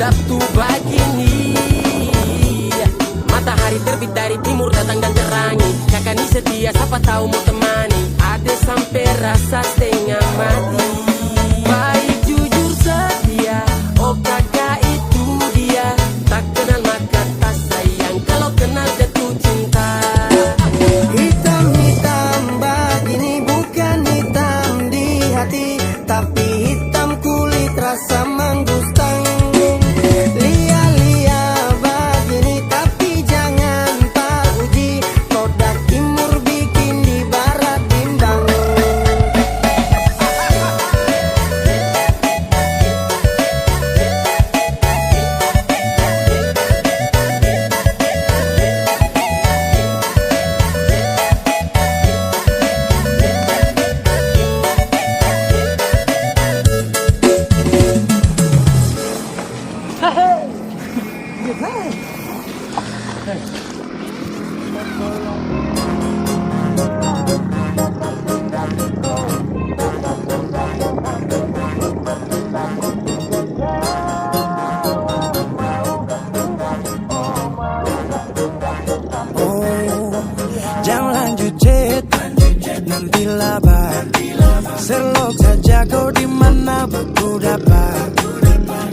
sedap tuh begini. Matahari terbit dari timur datang dan terangi. Kakak setia siapa tahu mau temani. Ada sampai rasa setengah mati. Baik jujur setia, oh kakak itu dia. Tak kenal maka tak sayang, kalau kenal jatuh cinta. Hitam-hitam begini bukan hitam di hati, tapi hitam kulit rasa menggustang. Lia-lia begini tapi jangan tak uji, produk timur bikin di barat bimbang. Jangan lanjut chat, nanti labar. Selok saja kau di mana aku dapat.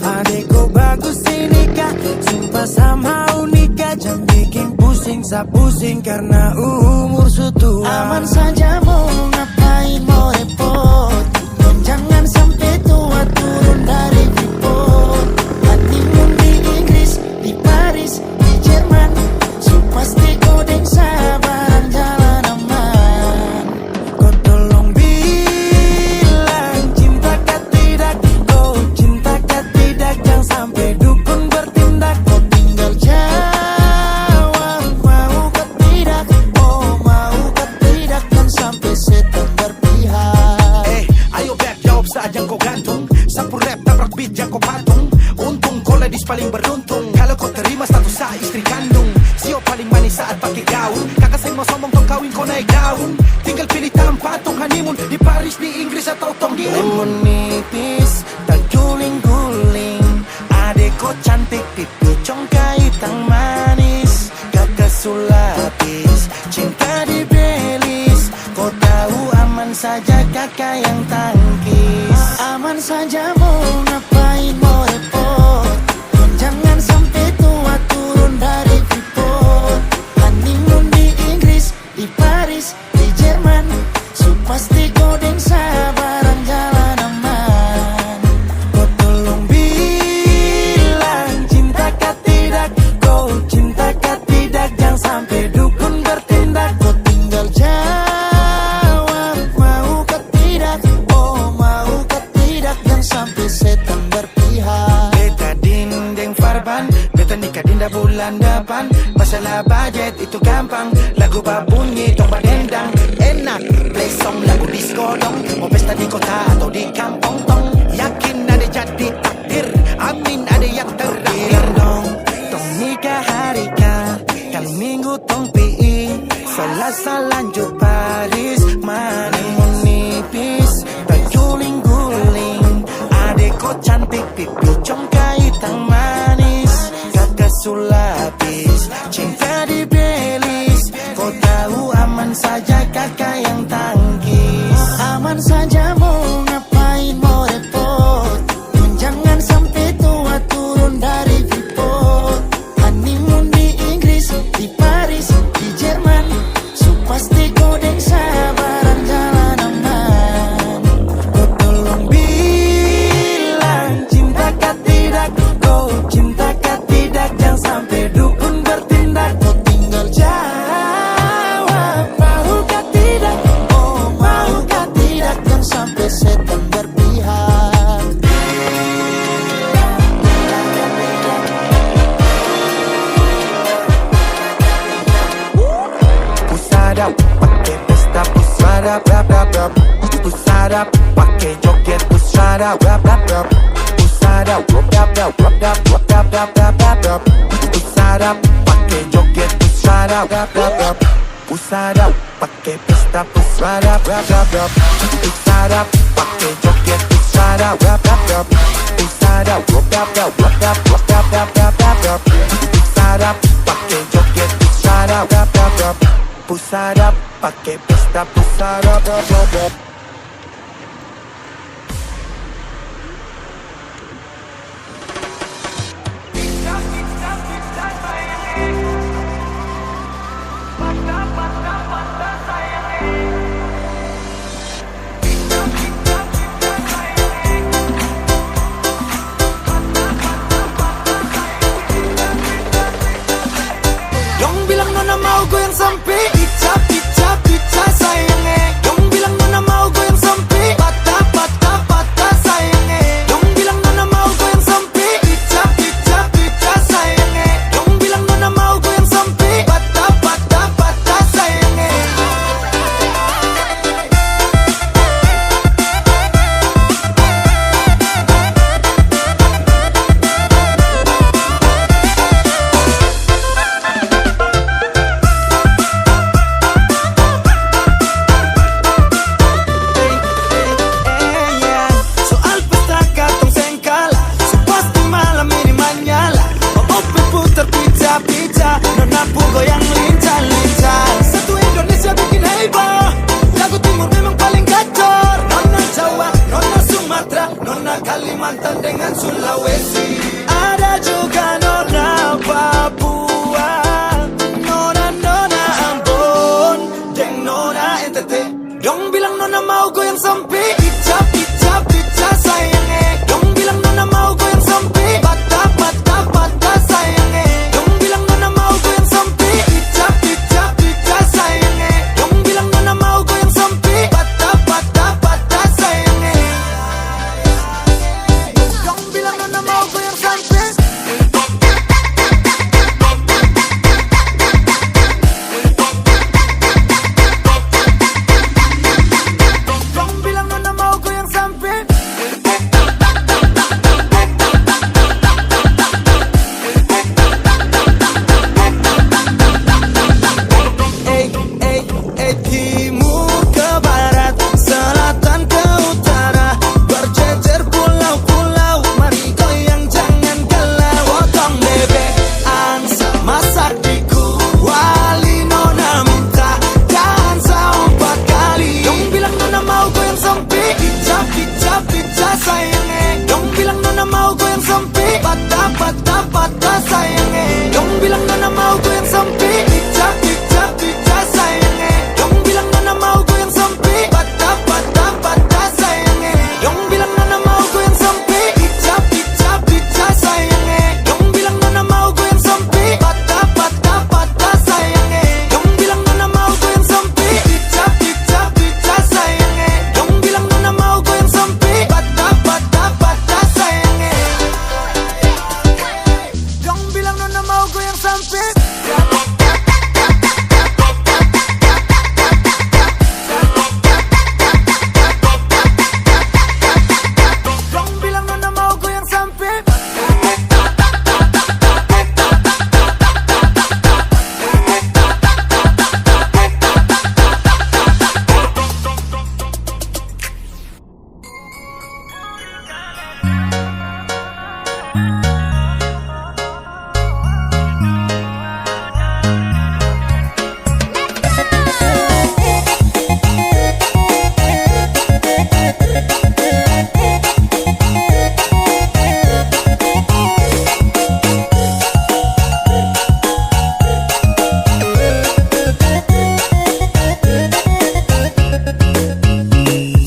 Adekku bagus ini kak, sumpah sama unika. Jangan bikin pusing, saya pusing karena umur sutua. Aman saja mau ngapain mau repot. Jangan sampai tua turun dari Freeport. Honeymoon di Inggris, di Paris, di Jerman. So pasti kodeng sabaran jalan aman. Kau tolong bilang cinta kah tidak, kau cinta kah tidak. Jangan sampai dukun bertindak. Kau tinggal jawab mau ke tidak. Oh mau ke tidak. Dan sampai setan berpihak. Ayo beb jawab saja kau gantung. Sapu rap tabrak beat yang kau patung. Untung kau ladies paling beruntung. Kalau kau terima status saya istri kandung. Sio paling manis saat pakai gaun. Kakak saya mau sombong tong kawin kau naik daun. Tinggal pilih tempat tong honeymoon. Di Paris, di Inggris atau tong di Lemon nipis, tak guling-guling. Adek kau cantik, pipi congkai tang manis. Kakak sulapis, cinta di belis. Kau tahu aman saja kakak yang tangkis. Aman saja mau ngapain mau repot. Jangan sampai tua turun dari Freeport. Honeymoon di Inggris, di Paris, di Jerman. So pasti kodeng sabaran jalan aman. Kau tolong bilang cinta kah tidak, kau cinta kah tidak. Jangan sampai dukun bertindak. Kau tinggal jawab mau ke tidak. Oh mau ke tidak. Dan sampai setan berpihak. Beta dinding farban, beta nikah dinda bulan depan. Masalah budget itu gampang, lagu babunyi tong badendang. Enak, play song lagu disco dong. Mau pesta di kota atau di kampung tong. Yakin ada jadi takdir, amin ada yang terakhir dong. Tong nikah hari kan minggu tong PI. Selasa lanjut Paris, mana mau nipis, tak guling-guling. Adek kau cantik, pipi congkai tang manis. Kakak sulapis, cinta di belis. Kau tahu aman saja kakak yang tangkis. Aman saja mau ngapain mau repot. Jangan sampai tua turun dari Freeport. Honeymoon di Inggris, di Paris, di Jerman. So pasti kodeng sabaran jalan aman. Kau tolong bilang cinta kah tidak, kau cinta kah tidak. Jangan sampai dukun bertindak. Kau tinggal Jawab mau kah tidak, oh mau kah tidak. dan sampai setan berpihak. Pusada pakai pesta, pusada rap rap rap. Pusada pakai joget, pusada rap rap rap. Pusada rap rap rap rap rap rap rap rap rap rap. Pusada pakai joget, pusada rap rap rap. Pusada pakai pesta, pusada rap rap rap. Pusada pakai joget, pusada rap rap rap. Pusada rap rap rap rap rap rap. Dong bilang nona mau goyang sampai icap, icap, icap sayangnya. Dong bilang nona mau goyang sampai patah, patah, patah sayangnya. Dong bilang nona mau goyang sampai icap, icap, icap sayangnya. Dong bilang nona mau goyang sampai patah, patah, patah sayangnya. Soal pesta katong sengkala, so pasti malam ini manyala. Open putar pizza-pizza, nona pu goyang lincah-lincah. Satu Indonesia bikin heboh, lagu timur memang paling gacor. Nona Jawa, nona Sumatera, nona Kalimantan dengan Sulawesi. Ada juga nona Papua, nona Ambon, deng nona NTT. Dong bilang nona mau goyang sampai icap, icap, icap sayangnya. Dong bilang nona mau goyang sampai patah, patah, patah sayangnya. Dong bilang nona mau goyang sampai icap, icap, icap sayangnya. Dong bilang nona mau goyang sampai patah, patah, patah sayangnya. Dong bilang nona mau goyang sampai. Dong bilang nona mau goyang sampai. Timur ke barat, selatan ke utara, berjejer pulau-pulau, mari goyang jangan galau. Potong bebek, angsa, masak diku, wali nona minta, dansa 4 kali. Dong bilang nona mau goyang sampai icap, icap, icap sayangnya. Dong bilang nona mau goyang sampai patah, patah, patah sayangnya. Dong bilang nona mau goyang sampai icap, icap, icap sayangnya. Dong bilang nona mau goyang sampai patah, patah, patah sayangnya. Dong bilang nona mau goyang sampai icap, icap, icap sayangnya. Dong bilang nona mau goyang sampai patah, patah, patah sayangnya. Dong bilang nona mau goyang sampai icap, icap, icap sayangnya. Dong bilang nona mau goyang sampai patah, patah, patah sayangnya. Dong bilang nona mau goyang sampai. Dong bilang nona mau goyang sampai.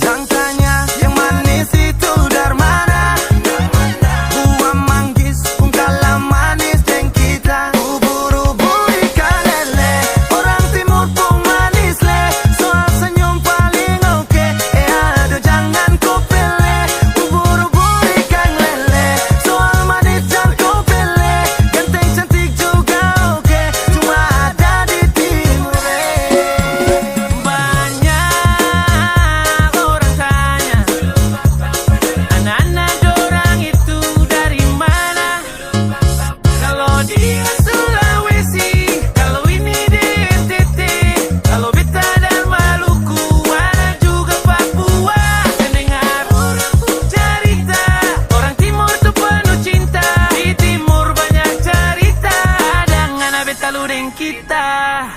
Jangan tanya yang manis itu dari mana.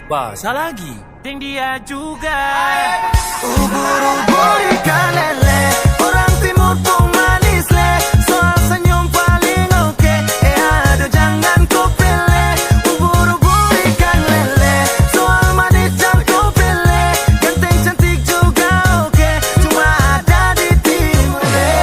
Basah lagi. Ding dia juga. Ubur-ubur ikan lele, orang timur pun manis le. Soal senyum paling oke, aduh jangan kau pilih. Ubur-ubur ikan lele, soal manis jangan kau pilih. Ganteng cantik juga oke, cuma ada di timur le.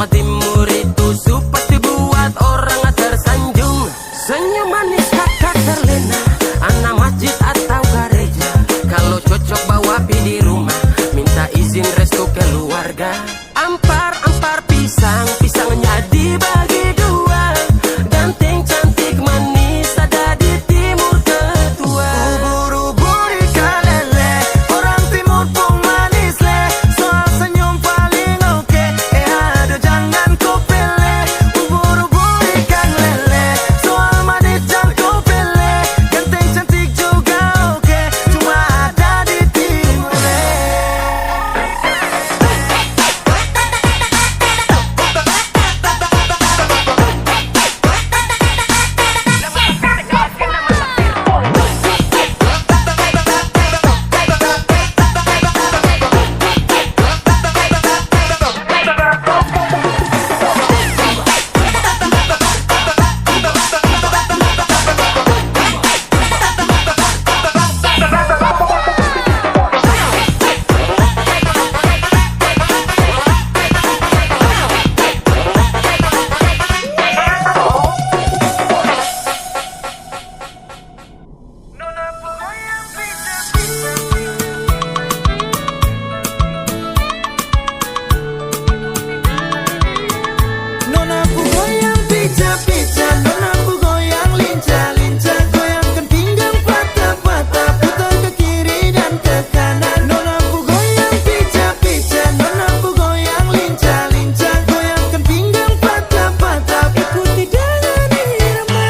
Timur itu pasti buat orang tersanjung. Senyum manis kakak terlena, anak masjid atau gereja. Kalau cocok bawa pi di rumah, minta izin restu keluarga. Ampar-ampar pisang, pisangnya dibagi dua. Ganteng cantik manis ada di timur tetua. Ubur-ubur ikan lele, orang timur pun manis le. Soal senyum paling oke, aduh jangan kau pilih. Ubur-ubur ikan lele, soal manis jangan kau pilih. Ganteng cantik juga oke, cuma ada di timur le. Nonaku goyang pica-pica, nonaku goyang lincah-lincah. Goyangkan pinggang patah-patah, putar ke kiri dan ke kanan. Nonaku goyang pica-pica, nonaku goyang lincah-lincah. Goyangkan pinggang patah-patah, ikuti dengan irama.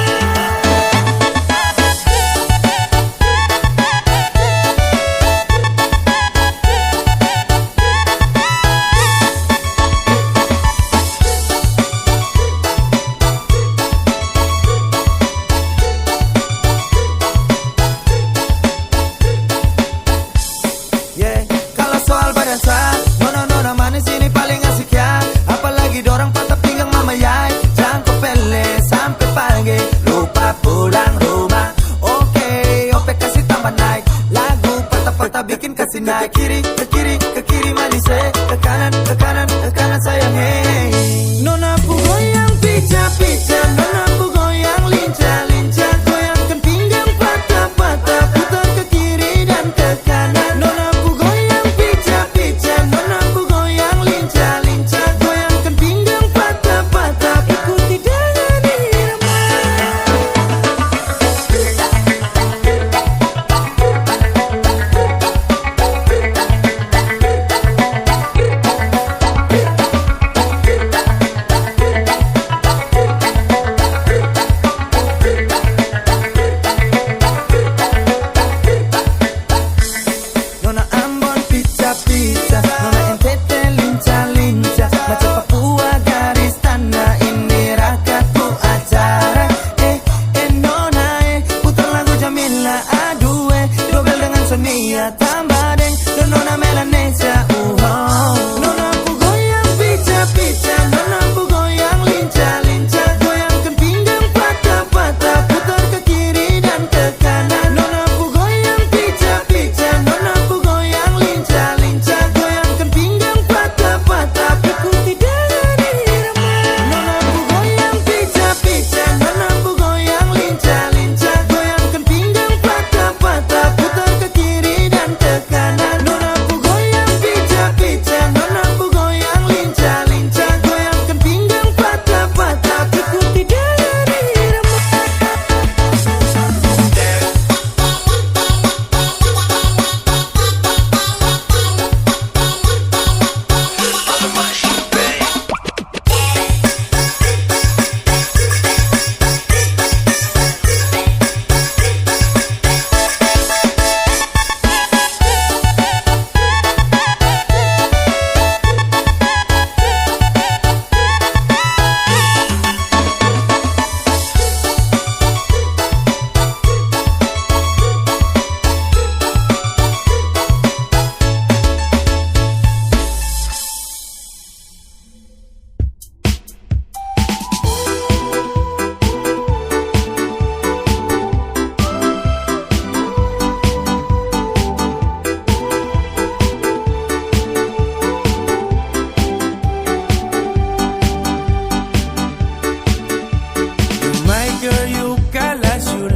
Yeah, kalau soal badan sah, nona manis ini paling asik ya. Apalagi dorang patah pinggang mama yai. Jangan kau pele sampai pagi, lupa pulang rumah. Oke, ope kasih tambah naik. Lagu patah-patah bikin kasih naik. Ke kiri manis ke kanan sayang hey. Nonaku goyang pica-pica, nonaku goyang lincah-lincah. Goyangkan pinggang patah-patah, putar ke kiri dan ke kanan. Nonaku goyang pica-pica, nonaku goyang lincah-lincah. Goyangkan pinggang patah-patah, ikuti dengan irama.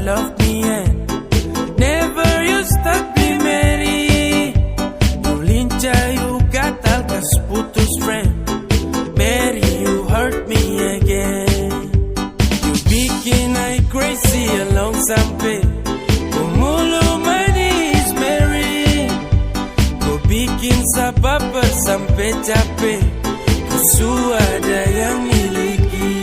love me and never you stop me, Mary. You lincah, you gatal, kas putus friend. Mary, you hurt me again. You bikin I crazy along sampai Pumulo manis, Mary. Kau bikin sabab sampai capek. Kusu ada yang miliki.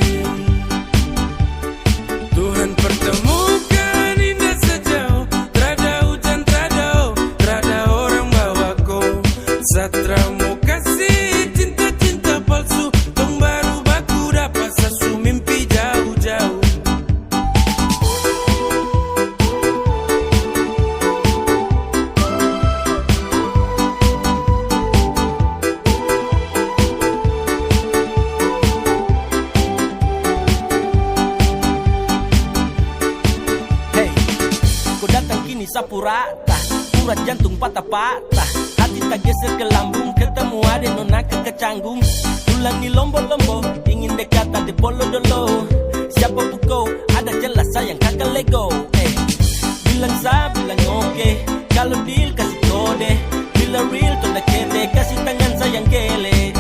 Tuhan pertemukan indah sejauh. Trada hujan, trada orang bawaku. Satramu kasih cinta-cinta palsu. Tong baru baku dapat sasu mimpi jauh-jauh. Sapurata, urat jantung patah-patah. Hati tak geser ke lambung, ketemu ada nona kecanggung. Tulang di lombo-lombo, ingin dekat di polo-dolo. Siapa buko, ada jelas sayang kakak lego. Bilang sa, bilang oke. Kalau deal kasih kode. Bila real tanda kede, kasih tangan sayang gele.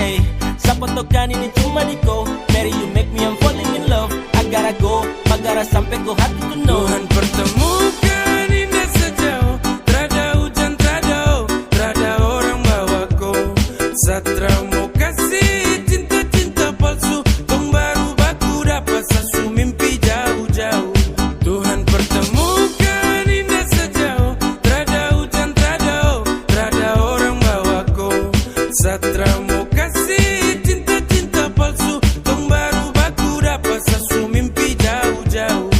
Siapa tokan ini cuma diko. Mary you make me I'm falling in love. Agar go, bagara sampai go hati to know. Tuhan pertemukan indah sejauh. Trada hujan, trada orang bawaku. Satramu kasih cinta-cinta palsu. Tong baru baku dapat sasu mimpi jauh-jauh. Tuhan pertemukan indah sejauh. Trada hujan, trada orang bawaku. Satramu kasih cinta-cinta palsu. Tong baru baku dapat sasu mimpi jauh-jauh.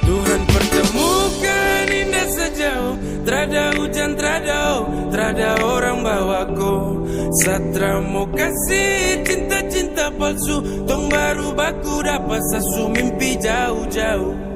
Tuhan pertemukan indah sejauh. Trada hujan, trada orang bawaku. Satramu kasih cinta-cinta palsu. Tong baru baku dapat sasu mimpi jauh-jauh.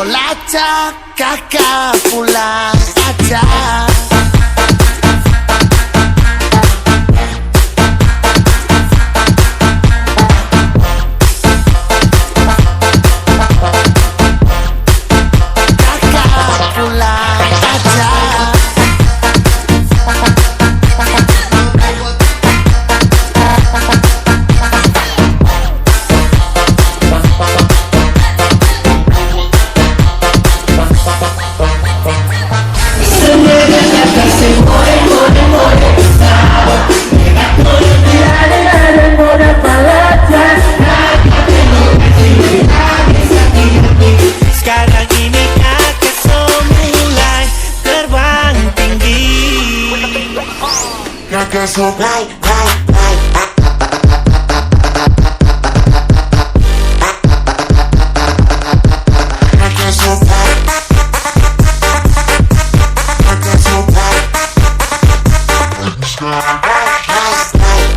lacak, kakak pulang aja. Sekarang ini kakak so mulai terbang tinggi. Kakak so naik, naik, naik. Kakak so naik. Kakak so naik. Sekarang naik, naik, naik.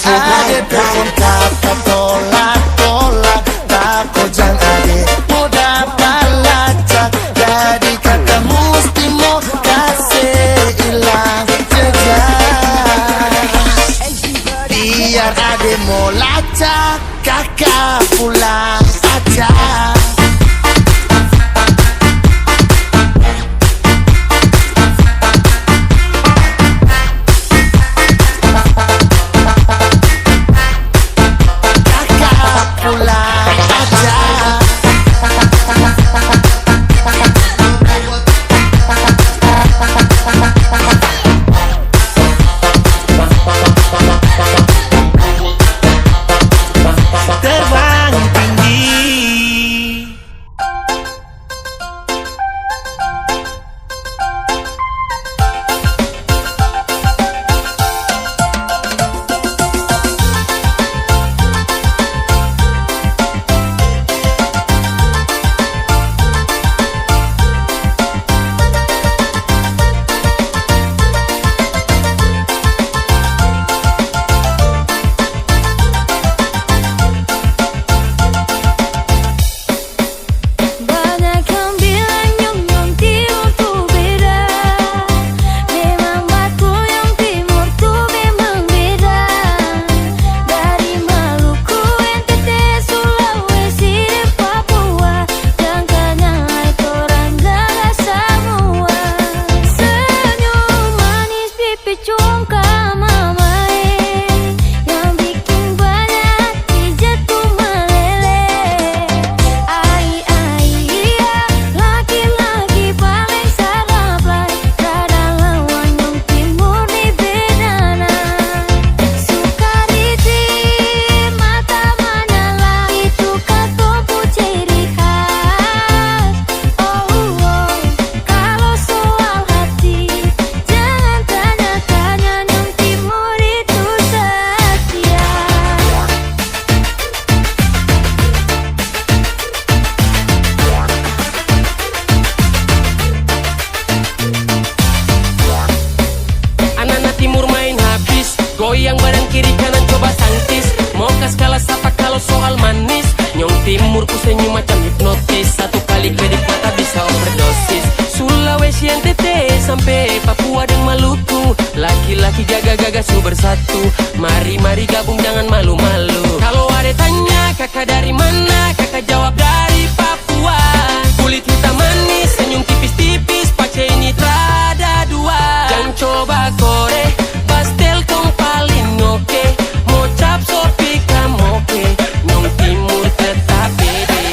Ade telepon kakak tolak-tolak, takut jangan ade mau dapat lacak. Jadi kakak mesti mau kasih hilang jejak. Biar ade mau lacak, kakak pulang aja. Terbang tinggi. Banyak yang bilang Nyong Timur tuh beda. Memang betul Nyong Timur tuh memang beda. Dari Maluku, NTT, Sulawesi, dan Papua, jangkanya itu orang gagah semua. Senyum manis pipi congkak mamae, yang bikin banyak hijat tuh meleleh. Laki-laki paling sarap lai, rada lawan Nyong Timur di bedana. Suka ritim, mata menyala, itu katopu ciri khas. Kalau soal hati, jangan tanya-tanya, Nyong Timur itu setia. Anak-anak timur main habis, goyang badan kiri kanan coba tangkis. Mau kas kalah sapa kalau soal manis. Nyong Timur ku senyum macam hipnotis, satu kali kedip mata bisa overdosis. Sulawesi, NTT, sampai Papua dan Maluku, laki-laki jaga-jaga su bersatu. Mari-mari gabung jangan malu-malu. Kalau ada tanya kakak dari mana, kakak jawab dari Papua. Kulit hitam manis, senyum tipis-tipis, pace ini trada dua. Jangan coba kore, pastel kong paling oke. Mau cap sopi kamoke, Nyong Timur tetap bede.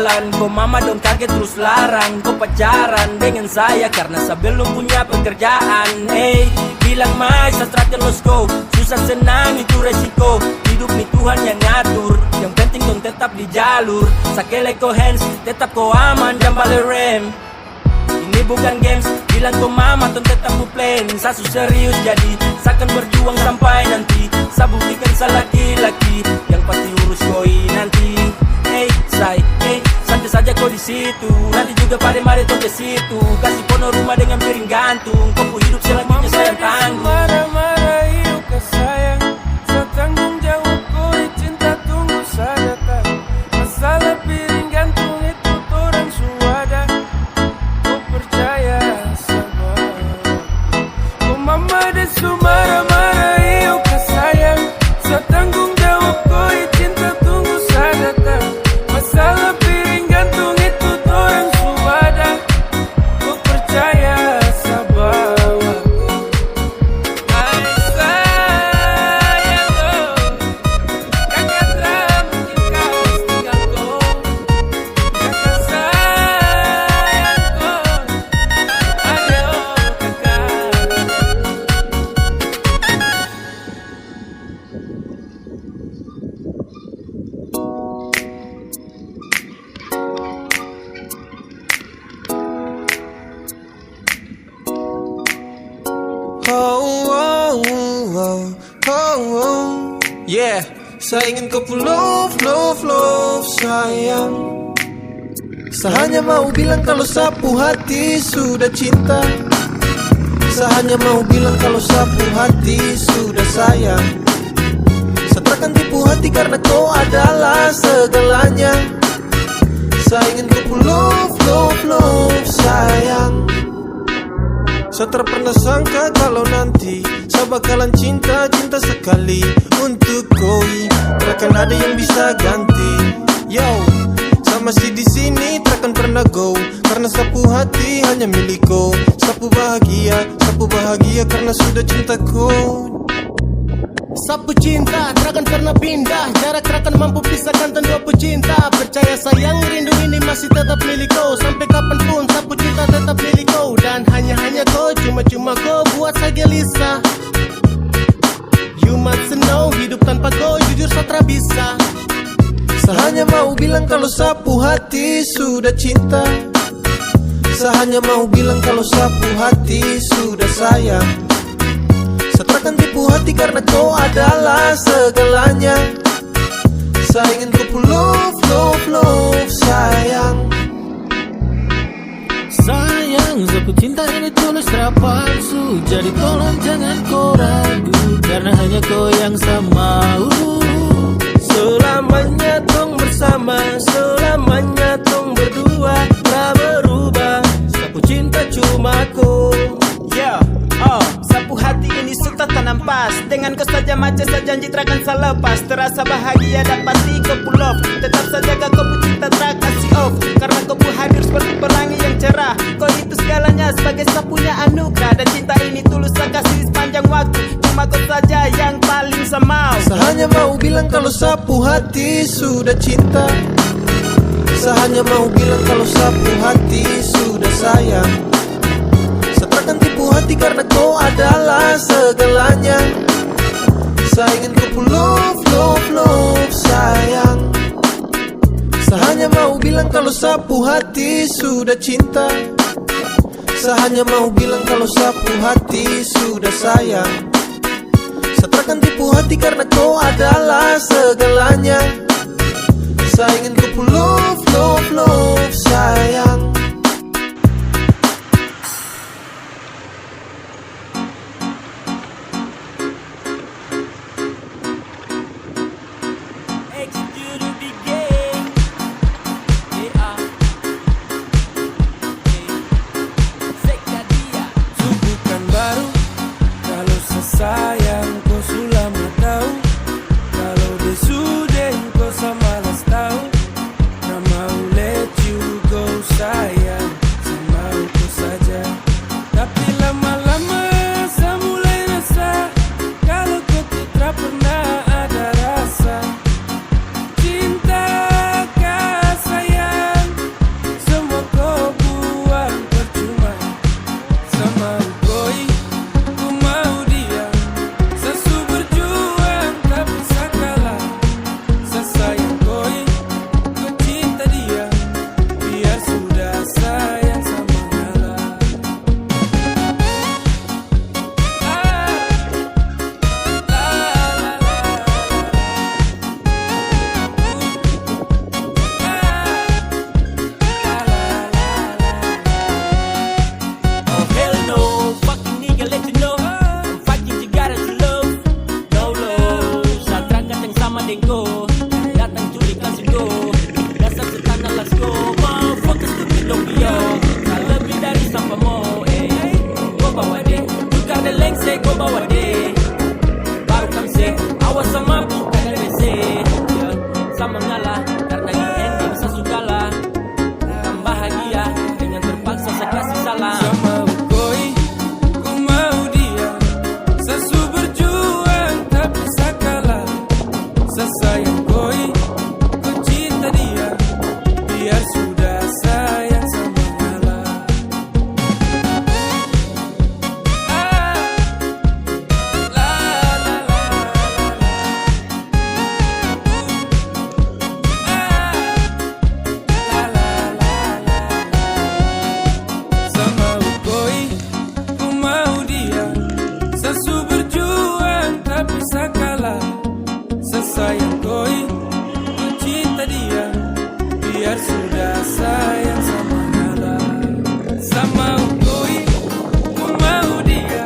jalan. Kok mama dong kaget terus larang kau pacaran dengan saya karena saya belum punya pekerjaan. Hey, bilang mai sastra terus go, susah senang itu resiko. Hidup nih Tuhan yang ngatur, yang penting dong tetap di jalur. Sakele ko hands, tetap ko aman, jangan balik rem. Ini bukan games, bilang ko mama ton tetap ku plan. Sasu serius jadi, saya akan berjuang sampai nanti. Saya buktikan saya laki-laki, yang pasti urus koi nanti. Hey, santai saja kau di situ. Nanti juga pada mari tuh ke situ. Kasih pono rumah dengan piring gantung. Kau hidup selanjutnya saya tanggung. Marah-marah yuk ke sayang, saya tanggung jawab kau cinta tunggu saya datang. Masalah piring gantung itu orang suada. Kau percaya sama kau mama desu marah-marah yuk ke sayang, saya tanggung jawab kau cinta tunggu saya datang. Masalah piring gantung itu orang suada. Kau percaya sabawa ay sayang ko, kakak mungkin kau tinggal ko, kakak sayang ko, ayo kakak. Yeah, saya ingin kau love sayang. Saya hanya mau bilang kalau sapu hati sudah cinta. Saya hanya mau bilang kalau sapu hati sudah sayang. Saya takkan tipu hati karena kau adalah segalanya. Saya ingin kau love sayang. Saya tak pernah sangka kalau nanti saya bakalan cinta sekali untuk koi. Takkan ada yang bisa ganti. Yo, saya masih di sini takkan pernah go karena sapu hati hanya milikku. Sapu bahagia karena sudah cintaku. Sapu cinta takkan pernah pindah, jarak takkan mampu pisahkan dua pecinta. Percaya sayang rindu ini masih tetap milikku. Sampai kapanpun sapu cinta tetap milikku. Dan hanya kau, cuma kau buat saya gelisah. You must know, hidup tanpa kau jujur saya tak bisa. Saya hanya mau bilang kalau sapu hati sudah cinta. Saya hanya mau bilang kalau sapu hati sudah sayang. Saya takkan tipu hati karena kau adalah segalanya. Saya ingin kau love sayang. Sayang, sapu cinta ini tulus tak palsu. Jadi tolong jangan kau ragu, karena hanya kau yang saya mau. Selamanya tong bersama, selamanya tong berdua. Tak berubah, sapu cinta cuma kau. Yeah, sapu hati ini sudah tanam pas. Dengan kau saja macam saya janji takkan saya lepas. Terasa bahagia dan pasti kau pull off. Tetap saja kau cinta tak kasih off. Karena kau hadir seperti pelangi yang cerah. Kau itu segalanya sebagai sapunya anugerah. Dan cinta ini tulus saya kasih sepanjang waktu. Cuma kau saja yang paling saya mau. Saya hanya mau bilang kalau sapu hati sudah cinta. Saya hanya mau bilang kalau sapu hati sudah sayang. Saya takkan tipu hati karena kau adalah segalanya. Saya ingin kau love sayang. Saya hanya mau bilang kalau sapu hati sudah cinta. Saya hanya mau bilang kalau sapu hati sudah sayang. Saya takkan tipu hati karena kau adalah segalanya. Saya ingin kau love sayang. Bukan baru kalau sesayang kau sudah tahu. Kalau dia sudah kau sama las tahu. leleng se go bawa de. Baru kamse, awas sama buka DBC. Sama ngalah, karena IN gak bisa sukala. Kan bahagia, dengan terpaksa saya kasih salam. Sama koi, ku mau dia. Sesu berjuang tak bisa kalah. Sesayang koi, ku cinta dia. Biar sudah sayang sama ngalah. Sama koi, ku mau dia. Sesu berjuang tak bisa kalah. Sesayang koi, ku cinta dia. Biar sudah sayang sama ngalah. Sama koi, ku mau dia.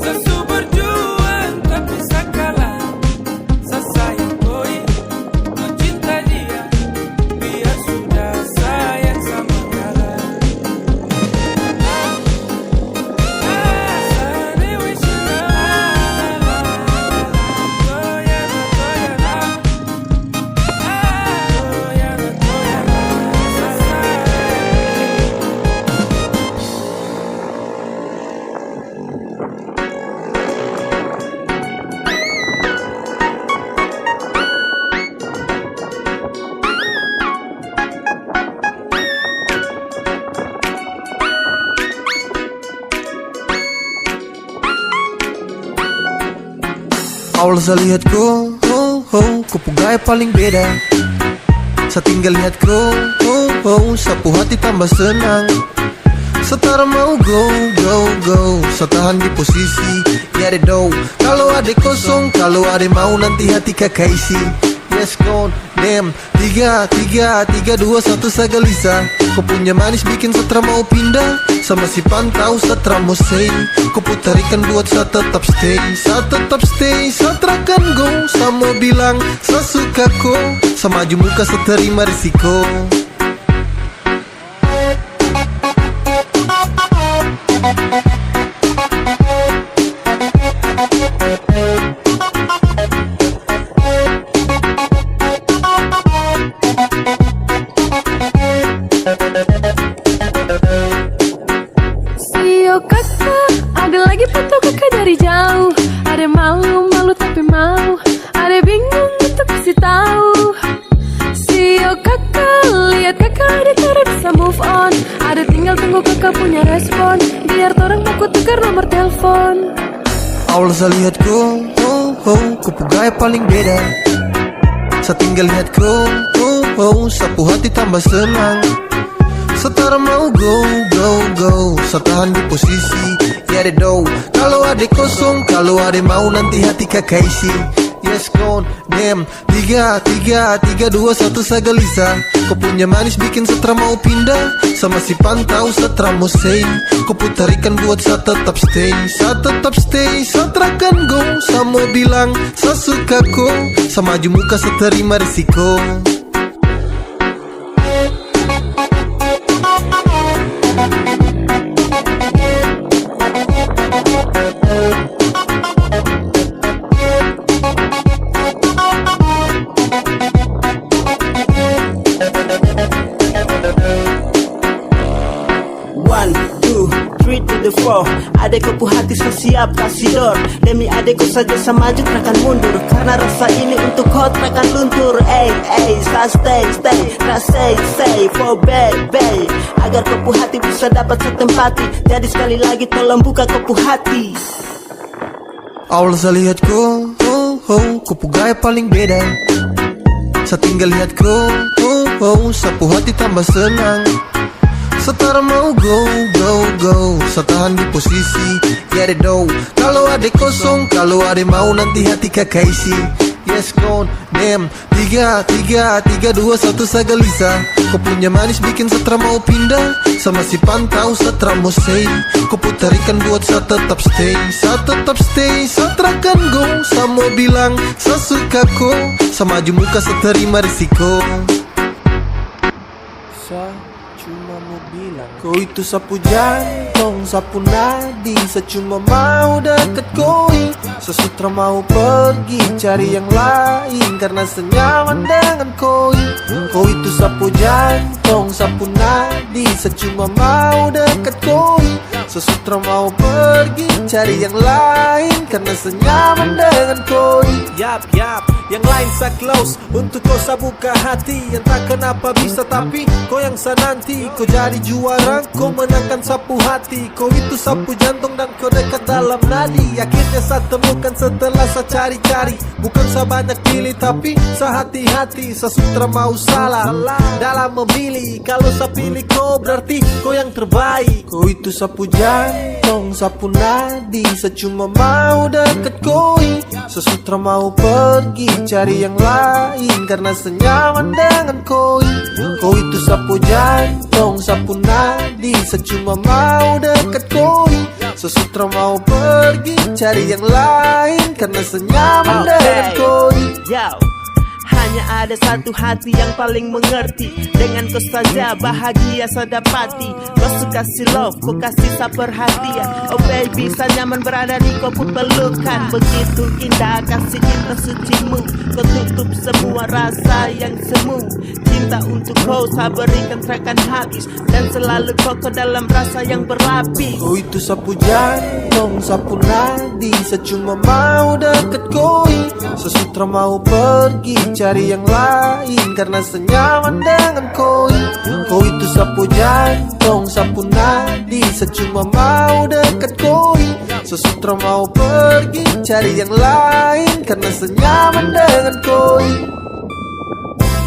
Sesu berjuang tak bisa kalah. Sesayang koi, ku cinta dia. Biar sudah sayang sama ngalah. Awal saya lihat kau, kau gaya paling beda. Saya tinggal lihat kau, sapu hati tambah senang. Setara mau go, saya tahan di posisi. Ya ada do, kalau ada kosong, kalau ada mau nanti hati kakak isi. Yes gone, damn, 3, 2, 1 saya gelisah. Kau punya manis bikin setra mau pindah. Sama si pantau setra mau say. Kau putarikan buat saya tetap stay. Saya tetap stay, saya terakan go. Saya mau bilang, saya suka kau. Saya maju muka, saya terima risiko. Sio kakak, ada lagi foto kakak dari jauh. Ada malu tapi mau. Ada bingung untuk kasih tahu. Sio kakak, lihat kakak ada cara bisa move on. Ada tinggal tunggu kakak punya respon. Biar orang takut tukar nomor telepon. Awal saya lihat kau, gaya paling beda. Saya tinggal lihat kau, sapu hati tambah senang. Setara mau go, saya tahan di posisi. Ya ada do, kalau ada kosong, kalau ada mau nanti hati kakak isi. Yes gone, damn, 3, 2, 1 saya gelisah. Kau punya manis bikin setra mau pindah. Sama si pantau setra mau say. Kau putarikan buat saya tetap stay. Saya tetap stay, saya terakan go. Saya mau bilang, saya suka kau. Saya maju muka, saya terima risiko. Adek kepu hati saya siap kasih door. Demi adekku saja saya maju terakan mundur. Karena rasa ini untuk kau terakan luntur. Saya stay, say for baby. Agar kepu hati bisa dapat setempati. Jadi sekali lagi tolong buka kepu hati. Awal saya lihat kau, gaya paling beda. Saya tinggal lihat kau, sapu hati tambah senang. Setara mau go, saya tahan di posisi. Ya ada do, kalau ada kosong, kalau ada mau nanti hati kakak isi. Yes gone, damn, 3, 2, 1 saya gelisah. Kau punya manis bikin setra mau pindah. Sama si pantau setra mau say. Kau putarikan buat saya tetap stay. Saya tetap stay, saya terakan go. Saya mau bilang, saya suka kau. Saya maju muka, saya terima risiko. Saya cuma mau bilang Kau itu sapu jantung, sapu nadi. Saya cuma mau deket koi, sesutra mau pergi cari yang lain karena senyaman dengan koi. Kau itu sapu jantung, sapu nadi. Saya cuma mau deket koi, sesutra mau pergi cari yang lain karena senyaman dengan koi. Yap, yang lain saya close untuk kau saya buka hati. Entah kenapa bisa tapi kau yang saya nanti. Kau jadi juara, kau menangkan sapu hati. Kau itu sapu jantung dan kau dekat dalam nadi. Akhirnya saya temukan setelah saya cari-cari. Bukan saya banyak pilih tapi saya hati-hati. Saya sutra mau salah dalam memilih. Kalau saya pilih kau berarti kau yang terbaik. Kau itu sapu jantung, sapu nadi. Saya cuma mau deket koi, sesutra mau pergi cari yang lain karena senyaman dengan koi. Kau itu sapu jantung, sapu nadi. Saya cuma mau deket koi, sesutra mau pergi cari yang lain karena senyaman dengan koi. Hanya ada satu hati yang paling mengerti. Dengan kau saja bahagia saya dapati. Kau suka si love, kau kasih saya perhatian. Oh baby, saya nyaman berada di kau pun pelukan. Begitu indah kasih cinta sucimu. Kau tutup semua rasa yang semu. Cinta untuk kau saya berikan takkan habis. Dan selalu kokoh dalam rasa yang berlapis. Kau itu sapu jantung, sapu nadi. Saya cuma mau deket koi, sesutra mau pergi cari yang lain karena senyaman dengan koi. Kau itu sapu jantung, sapu nadi. Saya cuma mau deket koi, sesutra mau pergi cari yang lain karena senyaman dengan koi.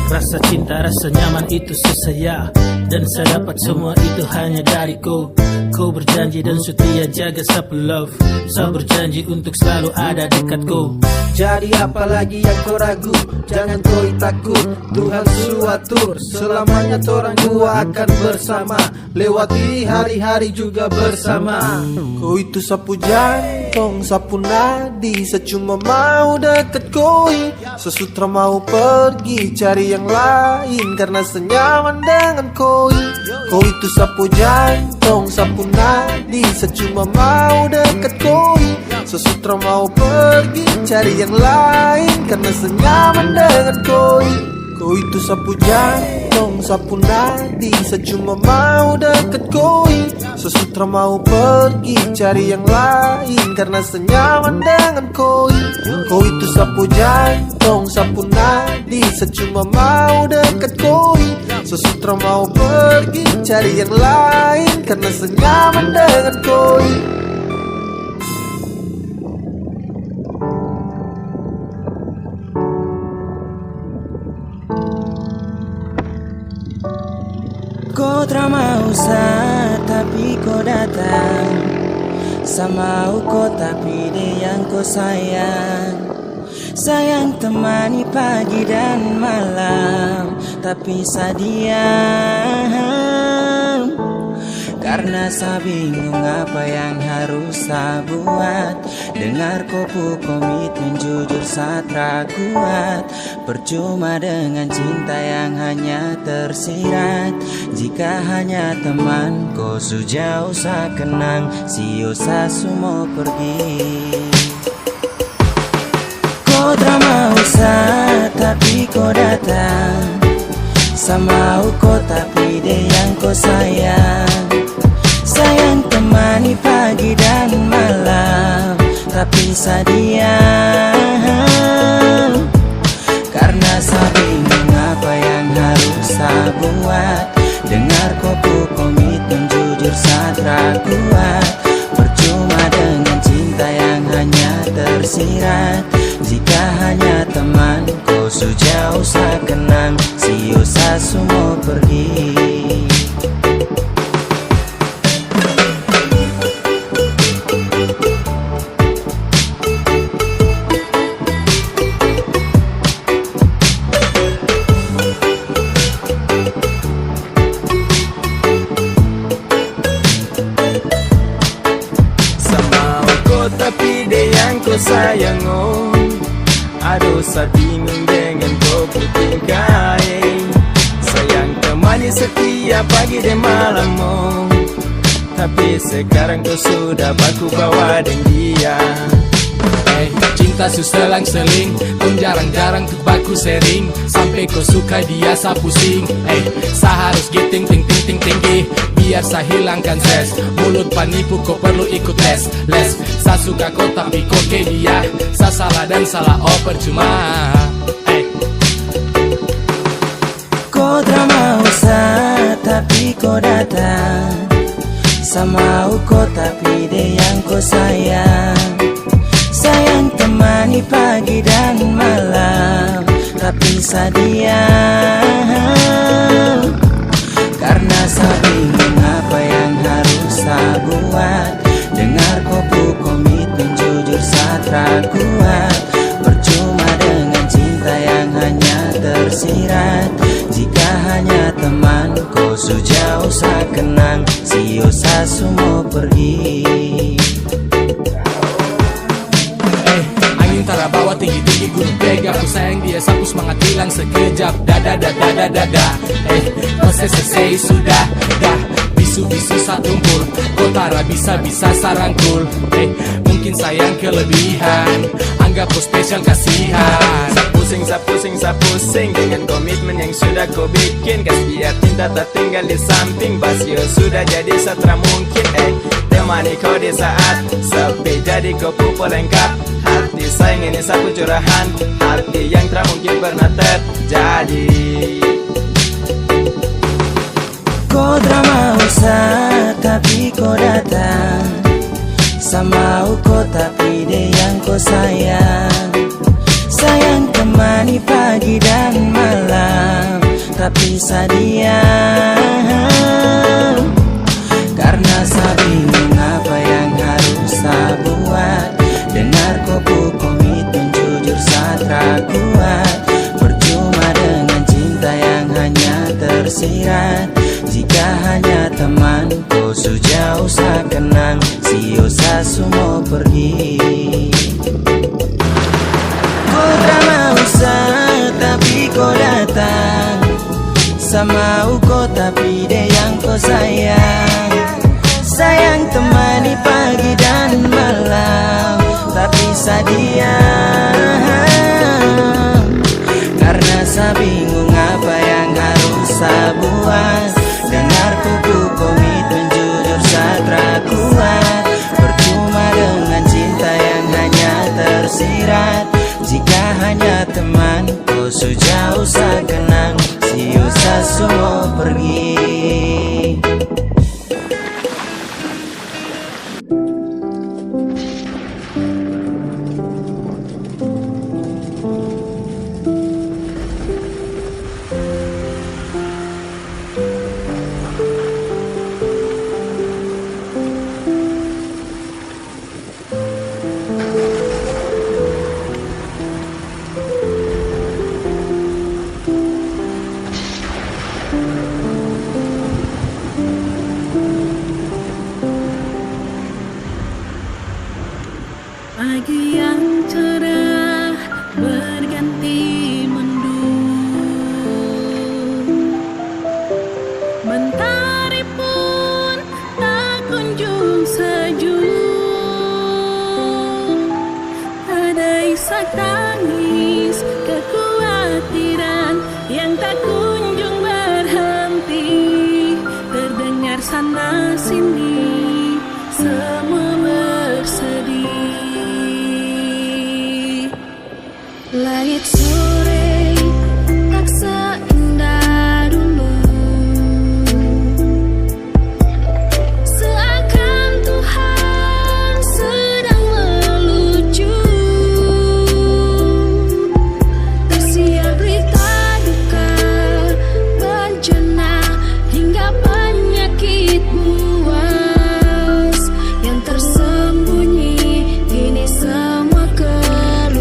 Rasa cinta, rasa nyaman itu saya. Dan saya dapat semua itu hanya dari kau. Kau berjanji dan setia jaga sapu love. Saya berjanji untuk selalu ada dekat kau. Jadi apalagi yang kau ragu, jangan kau takut. Tuhan suatur, selamanya torang dua akan bersama. Lewati hari-hari juga bersama. Kau itu sapu jantung, sapu nadi. Saya cuma mau deket koi, sesutra mau pergi cari yang lain karena senyaman dengan koi. Kau itu sapu jantung, sapu nadi. Saya cuma mau deket koi, sesutra mau pergi cari yang lain karena senyaman dengan koi. Kau itu sapu jantung, sapu nadi. Saya cuma mau deket koi, sesutra mau pergi cari yang lain karena senyaman dengan koi. Kau itu sapu jantung, sapu nadi. Saya cuma mau deket koi, sesutra mau pergi cari yang lain karena senyaman dengan koi. Kau tak mau tapi kau datang. Sama kau tapi dia yang kau sayang. Sayang temani pagi dan malam, tapi saya diam. Karena saya bingung apa yang harus saya buat. Dengar kopu komitmen jujur saya tak kuat. Percuma dengan cinta yang hanya tersirat. Jika hanya teman kau sejauh saya kenang. Sio saya semua pergi. Kau tak mau tapi kau datang. Sama kau tapi dia yang kau sayang. Sayang temani pagi dan malam, tapi saya diam. Karena saya bingung apa yang harus saya buat. Dengar kopu komitmen jujur saya tak kuat. Percuma dengan cinta yang hanya tersirat. Jika hanya teman kau sejauh saya kenang. Sio saya semua pergi. Tapi dia yang kau sayang, oh. Aduh saya bingung dengan kau putih kain. Sayang kamu temani setiap pagi dan malammu. Tapi sekarang kau sudah baku bawa dengan dia. Cinta selang-seling, pun jarang-jarang tuh baku sering. Sampai kau suka dia sa pusing. Sa harus giting ting ting ting tinggi, biar sa hilangkan stres. Mulut penipu kau perlu ikut les. Sa suka kau tapi kau ke dia. Sa salah dan salah oh percuma. Kau tak mau sa tapi kau datang. Sama kau tapi dia yang kau sayang. Sayang temani pagi dan malam, tapi sadia. Karena saya bingung apa yang harus saya buat. Dengar kau komitmen jujur saya kuat. Percuma dengan cinta yang hanya tersirat. Jika hanya teman kau sejauh saya kenang, sio saya semua pergi. Tara bawa tinggi-tinggi gunung pega. Aku sayang dia sapu semangat hilang sekejap. Dada kau selesai sudah. Dah bisu-bisu satumpul. Kau tara bisa-bisa sarangkul. Mungkin sayang kelebihan. Anggap kau spesial kasihan. Sa pusing dengan komitmen yang sudah kau bikin. Gas biar cinta tak tinggal di samping. Basio sudah jadi setra mungkin. Temani kau di saat sepi, jadi kau pupul lengkap. Hati sayang ini satu curahan, hati yang tak mungkin pernah terjadi. Kau tak mau sa tapi kau datang. Sama kau tapi dia yang kau sayang. Sayang temani pagi dan malam, tapi sadia. Karena saya bingung apa yang harus saya buat. Dengar kau komitmen jujur saya kuat. Percuma dengan cinta yang hanya tersirat. Jika hanya teman kau sejauh saya kenang, sio saya semua pergi. Kau tak mau sa tapi kau datang. Sama kau tapi dia yang kau sayang. Sayang temani pagi dan malam, tapi sadia. Karena saya bingung apa yang harus saya buat. Dengar kuku komitmen jujur saya kuat. Percuma dengan cinta yang hanya tersirat. Jika hanya teman kau sejauh saya kenang, sio saya semua pergi. Pagi yang cerah berganti mendung. Mentari pun tak kunjung sejuk. Ada isak tangis kekhawatiran yang tak kunjung berhenti. Terdengar sana sini semua bersedih. Langit sore tak seindah dulu. Seakan Tuhan sedang melucu. Tersiar berita duka, bencana hingga penyakit buas yang tersembunyi kini semua keluar.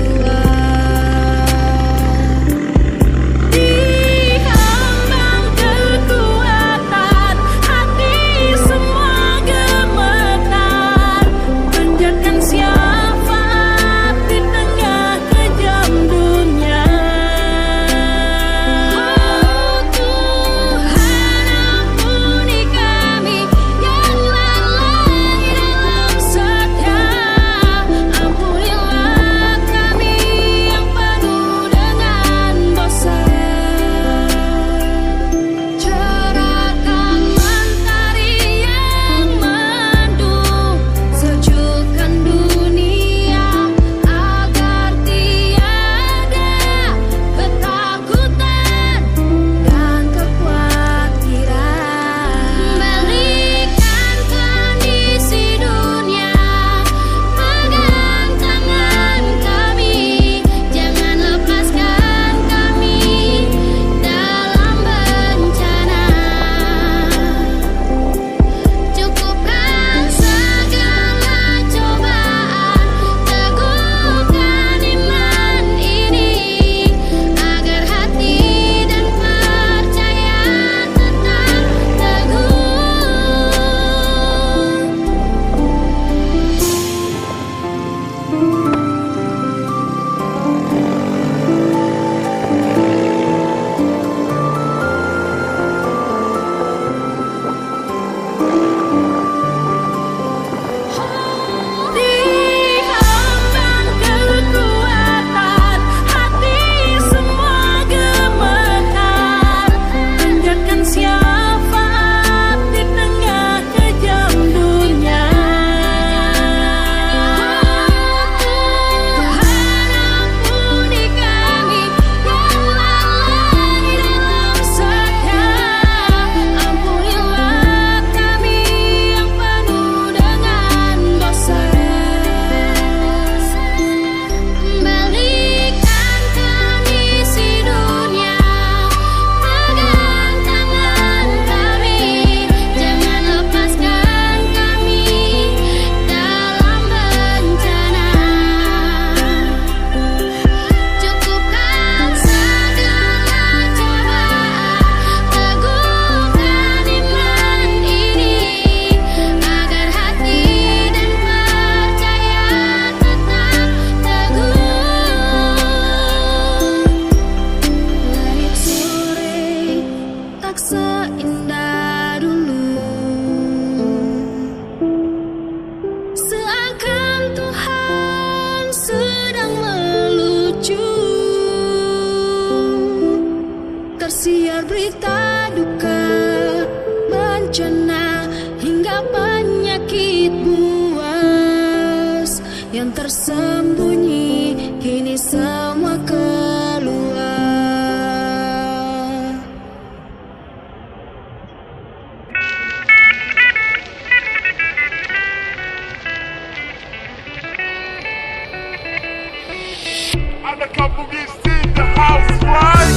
tersembunyi kini semua keluar. Ada kampung isi the house right.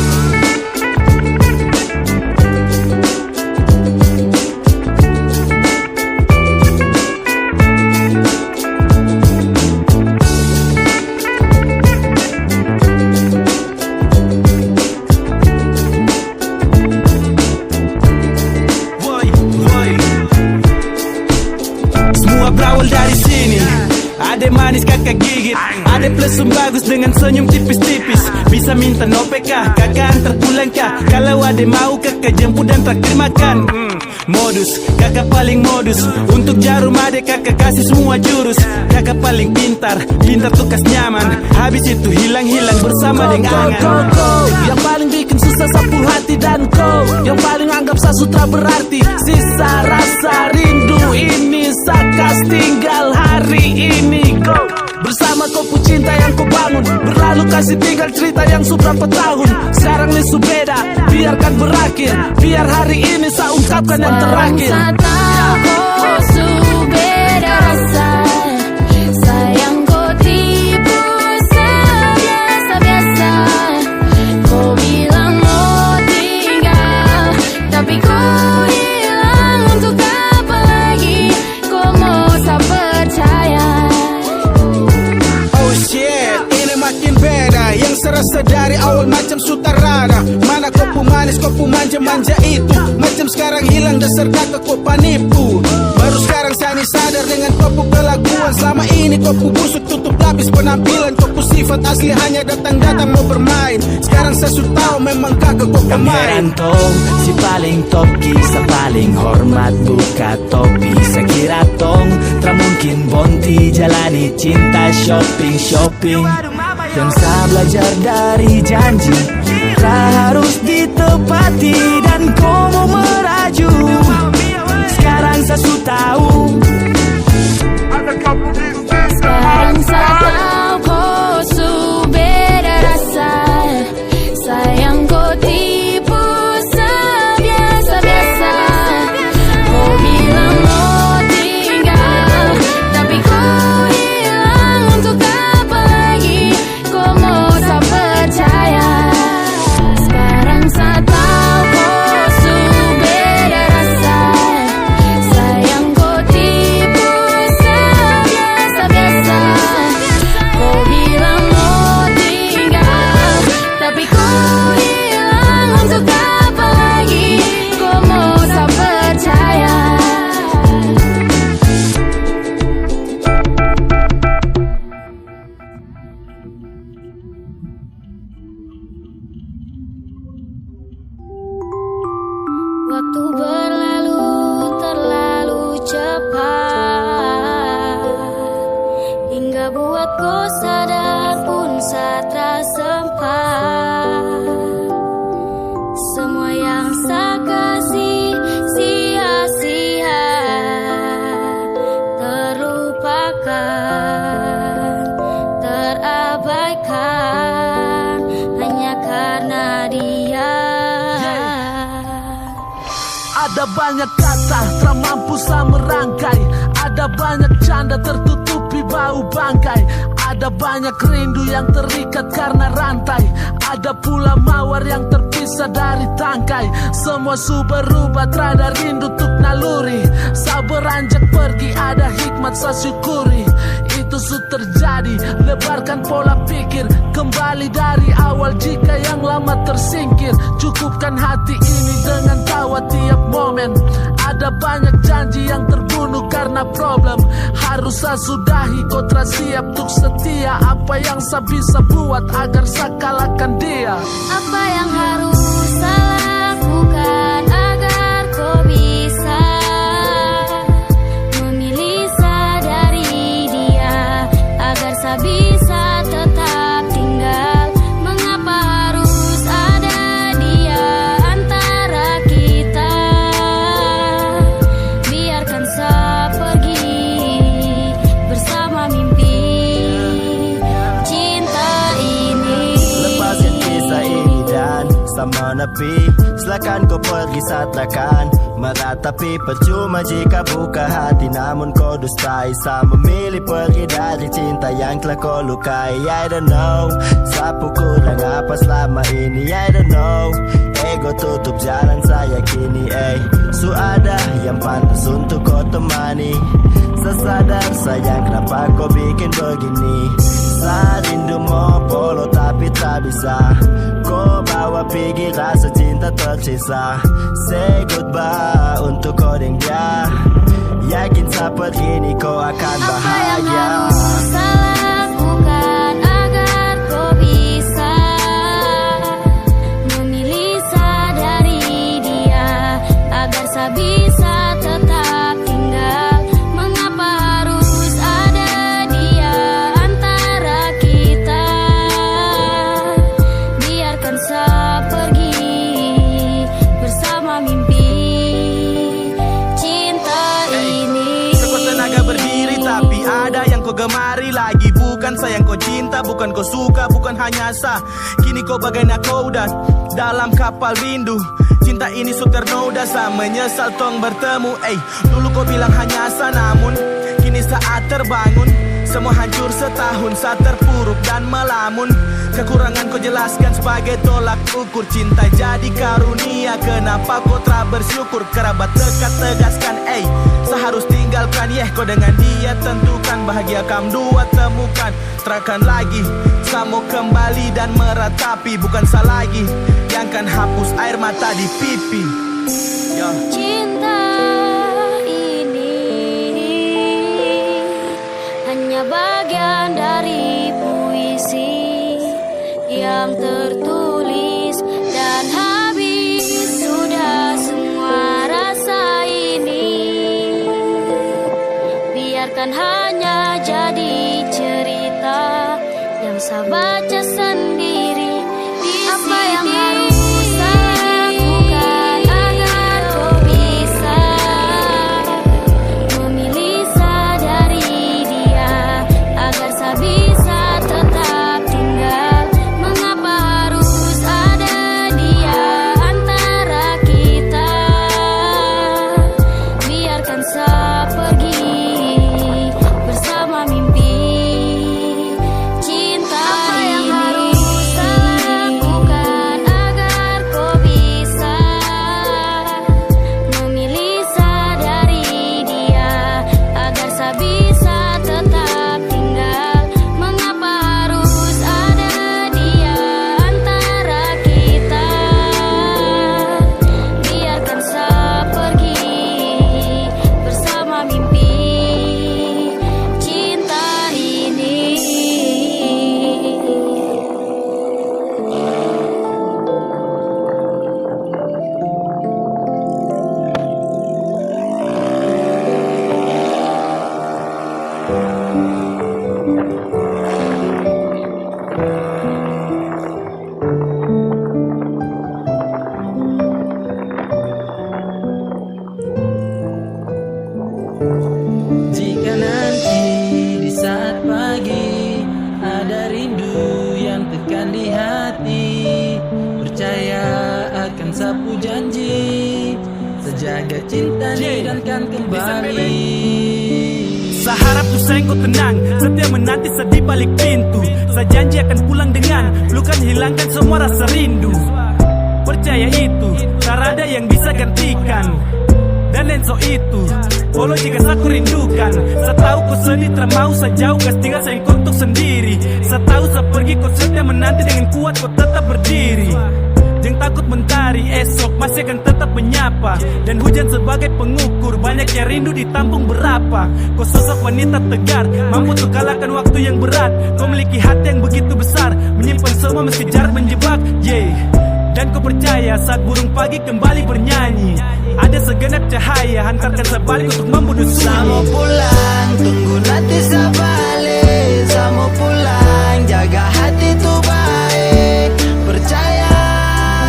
Berawal dari sini, ada manis kakak gigit, ada plusum bagus dengan senyum tipis-tipis. Bisa minta nope kah, kakak antar pulang kah? Kalau ada mau kakak jemput dan traktir makan. Modus, kakak paling modus. Untuk jarum ada kakak kasih semua jurus. Kakak paling pintar, pintar tukas nyaman. Habis itu hilang-hilang bersama dengan kau. Yang paling bikin susah sapu hati dan kau. Yang paling anggap sasutra berarti. Sisa rasa rindu ini sakas tinggal hari ini. Go bersama kau cinta yang kau bangun. Berlalu kasih tinggal cerita yang seberapa tahun. Sekarang ini beda, biarkan berakhir. Biar hari ini saya ungkapkan yang terakhir. Saya tahu beda rasa. Sayang kau tipu sebiasa-biasa. Kau bilang mau tinggal, tapi kau hilang untuk apa lagi? Kau mau saya percaya? Oh shit, ini makin beda. Yang serasa dari awal macam sutradara. Mana kopu manis, kopu manja-manja itu. Macam sekarang hilang dasar kakak kau penipu. Baru sekarang saya sadar dengan kopu kelakuan. Selama ini kopu busuk tutup lapis penampilan. Kopu sifat asli hanya datang-datang mau bermain. Sekarang saya sudah tahu memang kakak kau pemain. Tong, si paling top kisah paling hormat buka topi. Sekira tong, tak mungkin bonti jalani cinta shopping. Dan saya belajar dari janji, tak harus ditepati. Dan kau mau meraju, sekarang saya sudah tahu. Sekarang saya tahu kau beda rasa. Sayang kau tipu sebiasa-biasa. Kau bilang mau tinggal, tapi kau hilang untuk apa lagi? Kau mau saya percaya? Sekarang saya tahu kau beda rasa. Sayang kau tipu sebiasa-biasa. Kau bilang mau tinggal, tapi kau hilang untuk apa lagi? Kau mau saya percaya? Waktu berlalu terlalu cepat, hingga buat kau sadar pun saat sempat. Semua yang saya kasih sia-sia, terlupakan, terabaikan, hanya karena dia. Ada banyak kata tak mampu saya merangkai. Ada banyak canda tertutupi bau bangkai. Ada banyak rindu yang terikat karena rantai. Ada pula mawar yang terpisah dari tangkai. Semua su berubah terada rindu tuk naluri. Saya beranjak pergi ada hikmat saya syukuri. Itu su terjadi, lebarkan pola pikir. Kembali dari awal jika yang lama tersingkir. Cukupkan hati ini dengan tawa tiap momen. Ada banyak janji yang terbunuh karena problem. Harus saya sudahi, kau telah siap untuk setia. Apa yang saya bisa buat agar saya kalahkan dia? Apa yang harus saya lakukan agar kau bisa memilih saya dari dia? Agar saya bisa tetap tinggal. Mengapa harus ada dia antara kita? Biarkan saya pergi bersama mimpi. menepi. Silakan kau pergi satrakan meratapi, percuma jika buka hati namun kau dustai. Saya memilih pergi dari cinta yang telah kau lukai. I don't know, sapu kurang apa selama ini. I don't know, ego tutup jalan saya kini. Su ada yang pantas untuk kau temani. Saya sadar sayang kenapa kau bikin begini. Saya rindu mau polo tapi tak bisa. Kau bawa pergi rasa cinta tersisa. Say goodbye untuk kau dan dia. Yakin seperti ini kau akan bahagia. Apa yang harus saya lakukan agar kau bisa memilih saya dari dia, agar saya bisa tetap tinggal. Mengapa harus ada dia antara kita? Biarkan saya pergi bersama mimpi cinta ini. Sekuat tenaga berdiri tapi ada yang kau gemari lagi. Bukan sayang kau cinta, bukan kau suka, bukan hanya sah. Kini kau bagai nakoda dalam kapal rindu. Cinta ini su ternoda, sa menyesal tong bertemu. Dulu kau bilang hanya sah, namun kini saat terbangun. Semua hancur setahun, saat terpuruk dan melamun. Kekurangan kau jelaskan sebagai tolak ukur. Cinta jadi karunia, kenapa kau tak bersyukur? Kerabat dekat tegaskan, seharus tinggalkan. Kau dengan dia tentukan, bahagia kamu dua temukan. Terakan lagi, samo kembali dan meratapi. Bukan salah lagi yang kan hapus air mata di pipi. Cinta ini hanya bagian dari puisi yang tertulis dan habis sudah semua rasa ini. Biarkan hanya jadi cerita yang saya baca sendiri. Apa yang harus saya lakukan agar kau bisa memilih saya dari dia, agar saya bisa tetap tinggal. Mengapa harus ada dia antara kita? Biarkan saya pergi bersama mimpi cinta ini. Apa yang harus saya lakukan agar kau bisa memilih saya dari dia, agar saya bisa tetap tinggal. Mengapa harus ada dia antara kita? Biarkan saya pergi bersama mimpi cinta ini. Jika nanti di saat pagi ada rindu yang tekan di hati, percaya akan sapu janji, sejaga cinta dan kan kembali. Seharap tuh sayang kau tenang, setia menanti sedih balik pintu. Saya janji akan pulang dengan pelukan, hilangkan semua rasa rindu. Percaya itu, tak ada yang bisa gantikan. Dan Enzo itu, walau jika saya rindukan. Saya tahu kau sedih, tak mau saya jauh, gas tinggal sayang kau untuk sendiri. Saya tahu saya pergi, kau setia menanti dengan kuat, kau tetap berdiri. Jangan takut mentari, esok masih akan tetap menyapa. Dan hujan sebagai pengukur, banyak yang rindu ditampung berapa. Kau sosok wanita tegar, mampu untuk kalahkan waktu yang berat. Kau memiliki hati yang begitu besar, menyimpan semua meski jarak menjebak. Dan kau percaya saat burung pagi kembali bernyanyi, ada segenap cahaya hantarkan sebalik untuk membunuh sunyi. Saya mau pulang, tunggu nanti saya balik. Saya mau pulang, jaga hati tuh baik. Percaya,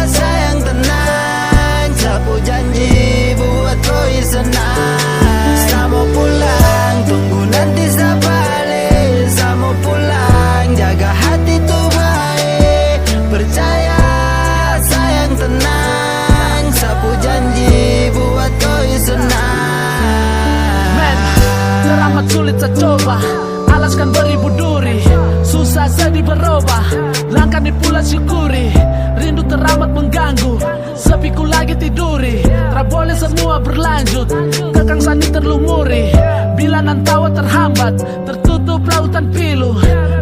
sayang tenang. Sapu janji buat kau senang. Saya mau pulang, tunggu nanti saya balik. Saya mau pulang, jaga hati tuh baik. Percaya, sayang tenang. pula syukuri. Rindu teramat mengganggu, sepiku lagi tiduri. Tak boleh semua berlanjut, kekang sani terlumuri. Bila nantawa terhambat, tertutup lautan pilu.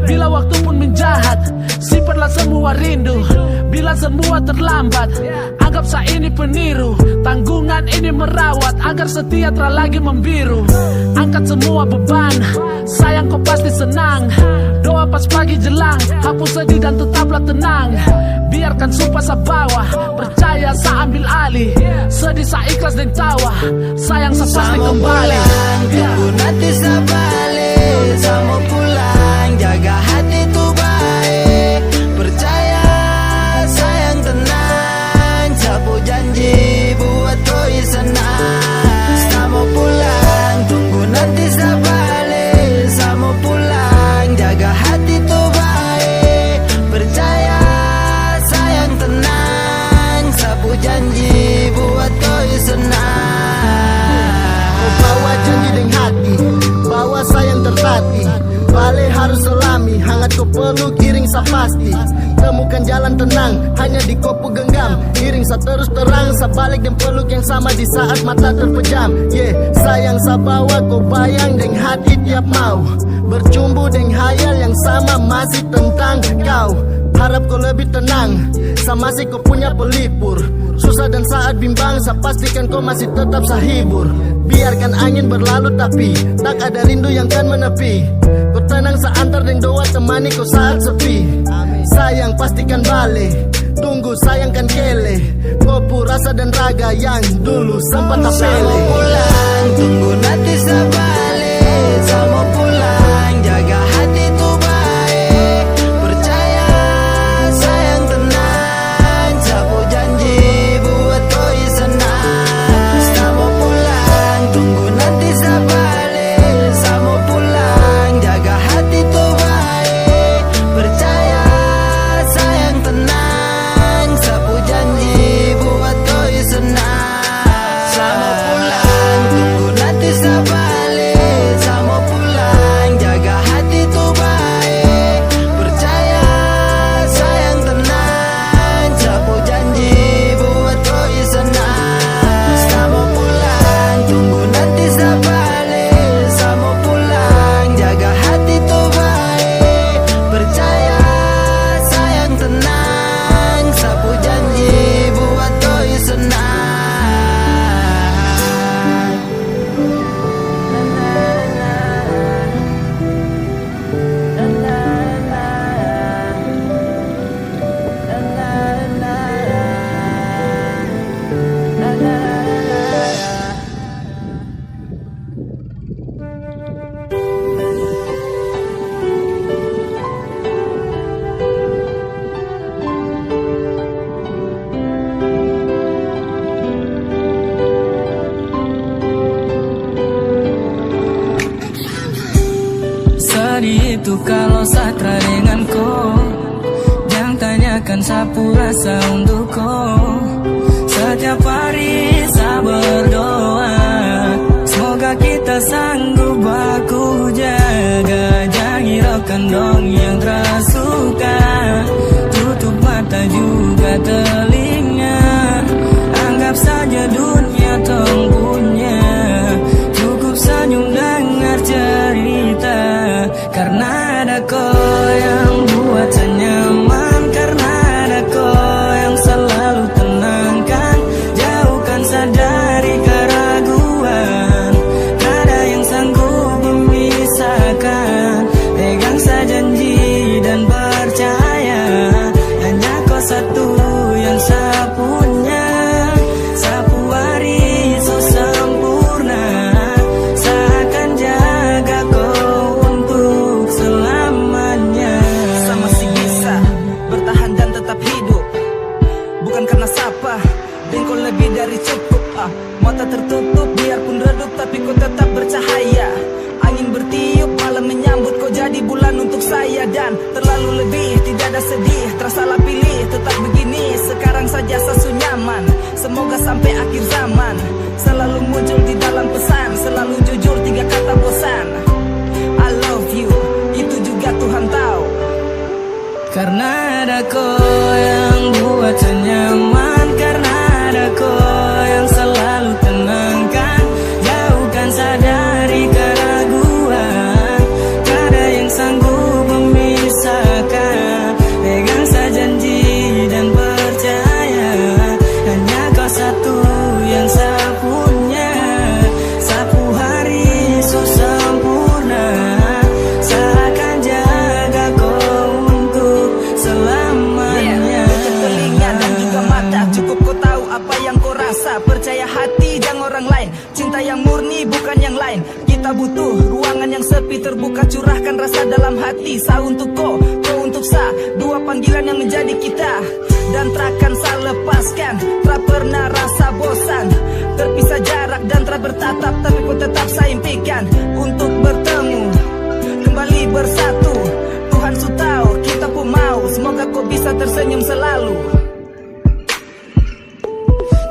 Bila waktu pun menjahat, simpanlah semua rindu. Bila semua terlambat, anggap saya ini peniru. Tanggungan ini merawat agar setia tak lagi membiru. Angkat semua beban, sayang kau pasti senang. Doa pas pagi jelang, hapus sedih dan tetaplah tenang. Biarkan sumpah sa bawah, percaya sa ambil alih. Sedih sa ikhlas dan tawa, sayang sa pasti kembali. Tunggu nanti sa balik, sa mau pulang, jaga hati tuh baik. Percaya, sayang tenang, sapu janji buat koi senang. Sa mau pulang, tunggu nanti sa balik, sa mau pulang, jaga hati tuh baik. Percaya, sayang tenang, sapu janji buat koi senang. Bawa janji dengan hati, bawa sayang tertati. Balik harus selami, hangat kau peluk, iring sa pasti. Temukan jalan tenang, hanya di kopu genggam. Iring sa terus terang, sa balik dan peluk yang sama di saat mata terpejam. Sayang sa bawa kau bayang dengan hati tiap mau. Bercumbu dengan hayal yang sama masih tentang kau. Harap kau lebih tenang, sa masih kau punya pelipur. Susah dan saat bimbang, sa pastikan kau masih tetap sa hibur. Biarkan angin berlalu tapi tak ada rindu yang kan menepi. Kau tenang sa antar dan doa temani kau saat sepi. Sayang pastikan balik, tunggu sayang kan kele. Kopu rasa dan raga yang dulu sempat tak pele. Sa mau pulang, tunggu nanti sa balik. Sa mau pulang, jaga hati tuh baik. Percaya, sayang tenang, sapu janji buat koi senang. Sa mau pulang, tunggu nanti sa balik. Sa mau pulang, jaga hati tuh baik. Percaya, sayang tenang, sapu janji buat koi senang. Sa mau pulang, tunggu nanti sa balik. Sa mau pulang, jaga hati tuh baik. Percaya, sayang tenang, sapu janji buat koi senang. Sa mau pulang, tunggu nanti sa balik. Sa mau pulang, jaga hati tuh baik. Percaya, sayang tenang, sapu janji buat koi senang. Sedih itu kalau satra dengan kau. Jangan tanyakan sapu rasa untuk kau. Setiap hari saya berdoa, semoga kita sanggup baku jaga. Jangan hiraukan dong yang tersuka. Tutup mata juga telinga. Anggap saja dunia tong punya. Cukup senyum dengar cerita. Karena ada kau yang buat saya nyaman. Karena ada kau yang selalu tenangkan. Jauhkan saya dari keraguan. Tak ada yang sanggup memisahkan. Pegang saya janji dan percaya. Hanya kau satu yang saya punya. Sapu hari so sempurna. Saya akan jaga kau untuk selamanya. Saya masih bisa bertahan dan tetap hidup. Bukan karena sapa, dan kau lebih dari cukup. Mata tertutup biarpun redup, tapi kau tetap bercahaya. Angin bertiup, malam menyambut, kau jadi bulan untuk saya. Dan terlalu lebih, tidak ada sedih, tersalah pilih. Tetap begini, sekarang saja saya nyaman. Semoga sampai akhir zaman selalu muncul di dalam pesan. Selalu jujur, 3 kata bosan. I love you, itu juga Tuhan tahu. Karena ada kau yang buat senyaman, karena ada kau yang selalu tenangkan, jauhkan sadari keraguan, tiada yang sanggup memisahkan. Pegang saja janji dan percaya, hanya kau satu yang saya punya. Sapu hari so sempurna, saya akan jaga kau untuk selamanya. Telinga dan juga mata, cukup kau tahu apa yang kau rasa. Percaya hati jangan orang lain, cinta yang murni bukan yang lain. Kita butuh ruangan yang sepi, terbuka, curahkan rasa dalam hati. Sa untuk kau, kau untuk sa, dua panggilan yang menjadi kita. Dan takkan saya lepaskan, tak pernah rasa bosan. Terpisah jarak dan tak bertatap, tapi ku tetap saya impikan untuk bertemu, kembali bersatu. Tuhan su tahu, kita pun mau, semoga kau bisa tersenyum selalu.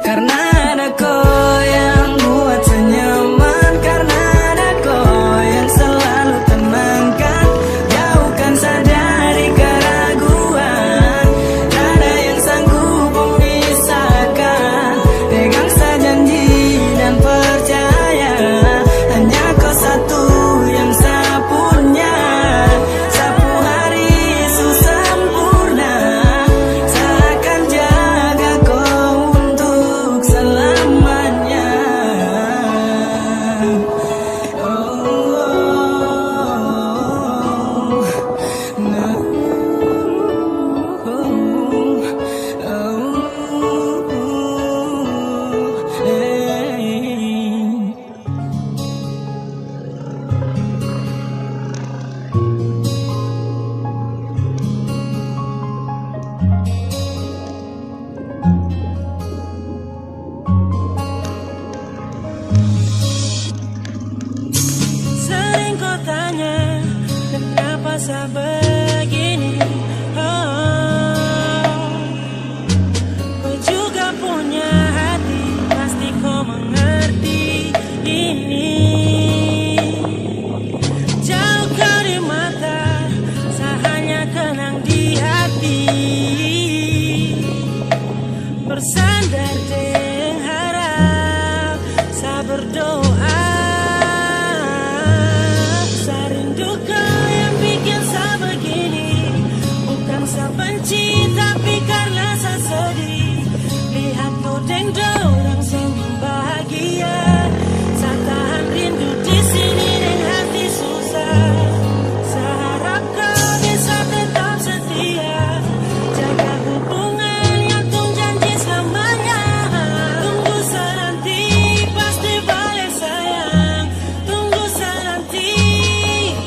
Karena ada kau yang buat senyaman, karena ada kau yang selalu tenangkan, jauhkan sadari keraguan, tiada yang sanggup memisahkan. Pegang saja janji dan percaya, hanya kau satu yang saya punya. Sapu hari su sempurna, saya akan jaga kau untuk selamanya. Sering kau tanya, kenapa saya begini? Kau juga punya hati, pasti kau mengerti ini. Jauh kau di mata, saya hanya kenang di hati. Bersandar dengan harap, saya berdoa. Saya rindu kau yang bikin saya begini. Bukan saya benci, tapi karena saya sedih. Lihat kau deng dorang senyum bahagia. Saya tahan rindu di sini dengan hati susah. Saya harap kau bisa tetap setia, jaga hubungan yang tung janji selamanya. Tunggu saya nanti, pasti balik sayang. Tunggu saya nanti,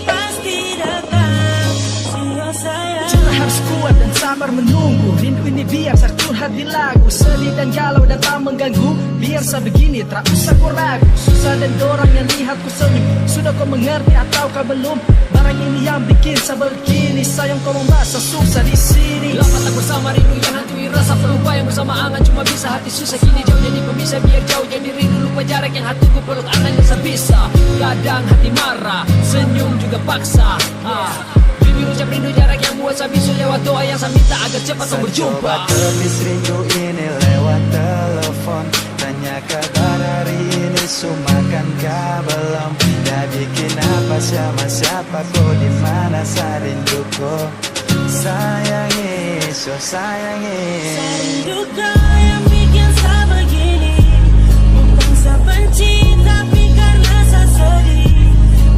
pasti datang. Sio sayang. Cinta harus kuat dan sabar menunggu. Rindu ini biar saya curhat di lagu. Sedih dan galau dan tak mengganggu. Biar saya begini, tak usah kau ragu. Susah dan dorang yang lihat ku senyum. Sudah kau mengerti atau kau belum? Barang ini yang bikin saya begini. Sayang kau merasa susah di sini. Lama tak bersama, rindu yang hantui rasa. Pelupa yang bersama angan, cuma bisa hati susah. Kini jauh jadi pemisah, biar jauh jadi rindu. Lupa jarak yang hatiku peluk angan yang sebisa. Kadang hati marah, senyum juga paksa. Bibir ucap rindu, jarak yang buat saya bisu. Lewat doa yang saya minta agar cepat kau berjumpa. Coba tepis rindu ini lewat telepon. Tanya kabar hari ini, sumakankah belum? Dah bikin apa sama siapa, kau di mana, saya rindu kau. Sayangi, so sayangi. Saya rindu kau yang bikin saya begini. Bukan saya benci, tapi karena saya sedih.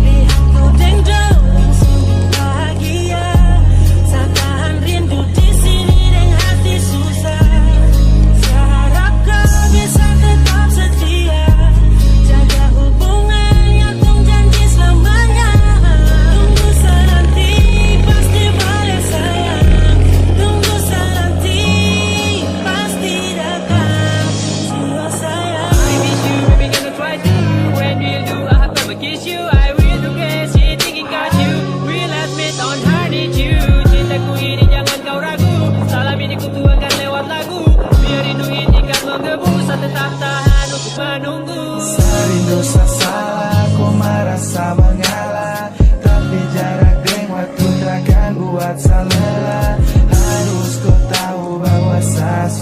Lihat kau deng dorang senyum bahagia. Saya tahan rindu di sini dengan hati susah. Saya harap kau bisa tetap setia, jaga hubungan yang tung janji selamanya. Tunggu saya nanti, pasti balik sayang. Tunggu saya nanti, pasti datang. Sio sayang. I miss you, baby, gonna try to. When will you? I have to kiss you. I will do crazy, thinking got you. Will admit on hard need you. Cintaku ini jangan kau ragu. Salam ini ku tuangkan lewat lagu. Biar rindu ini kan menggebu. Saya tetap tahan untuk menunggu. Serindu salah, ku merasa mengalah. Tapi jarak dan waktu takkan buat saya lelah.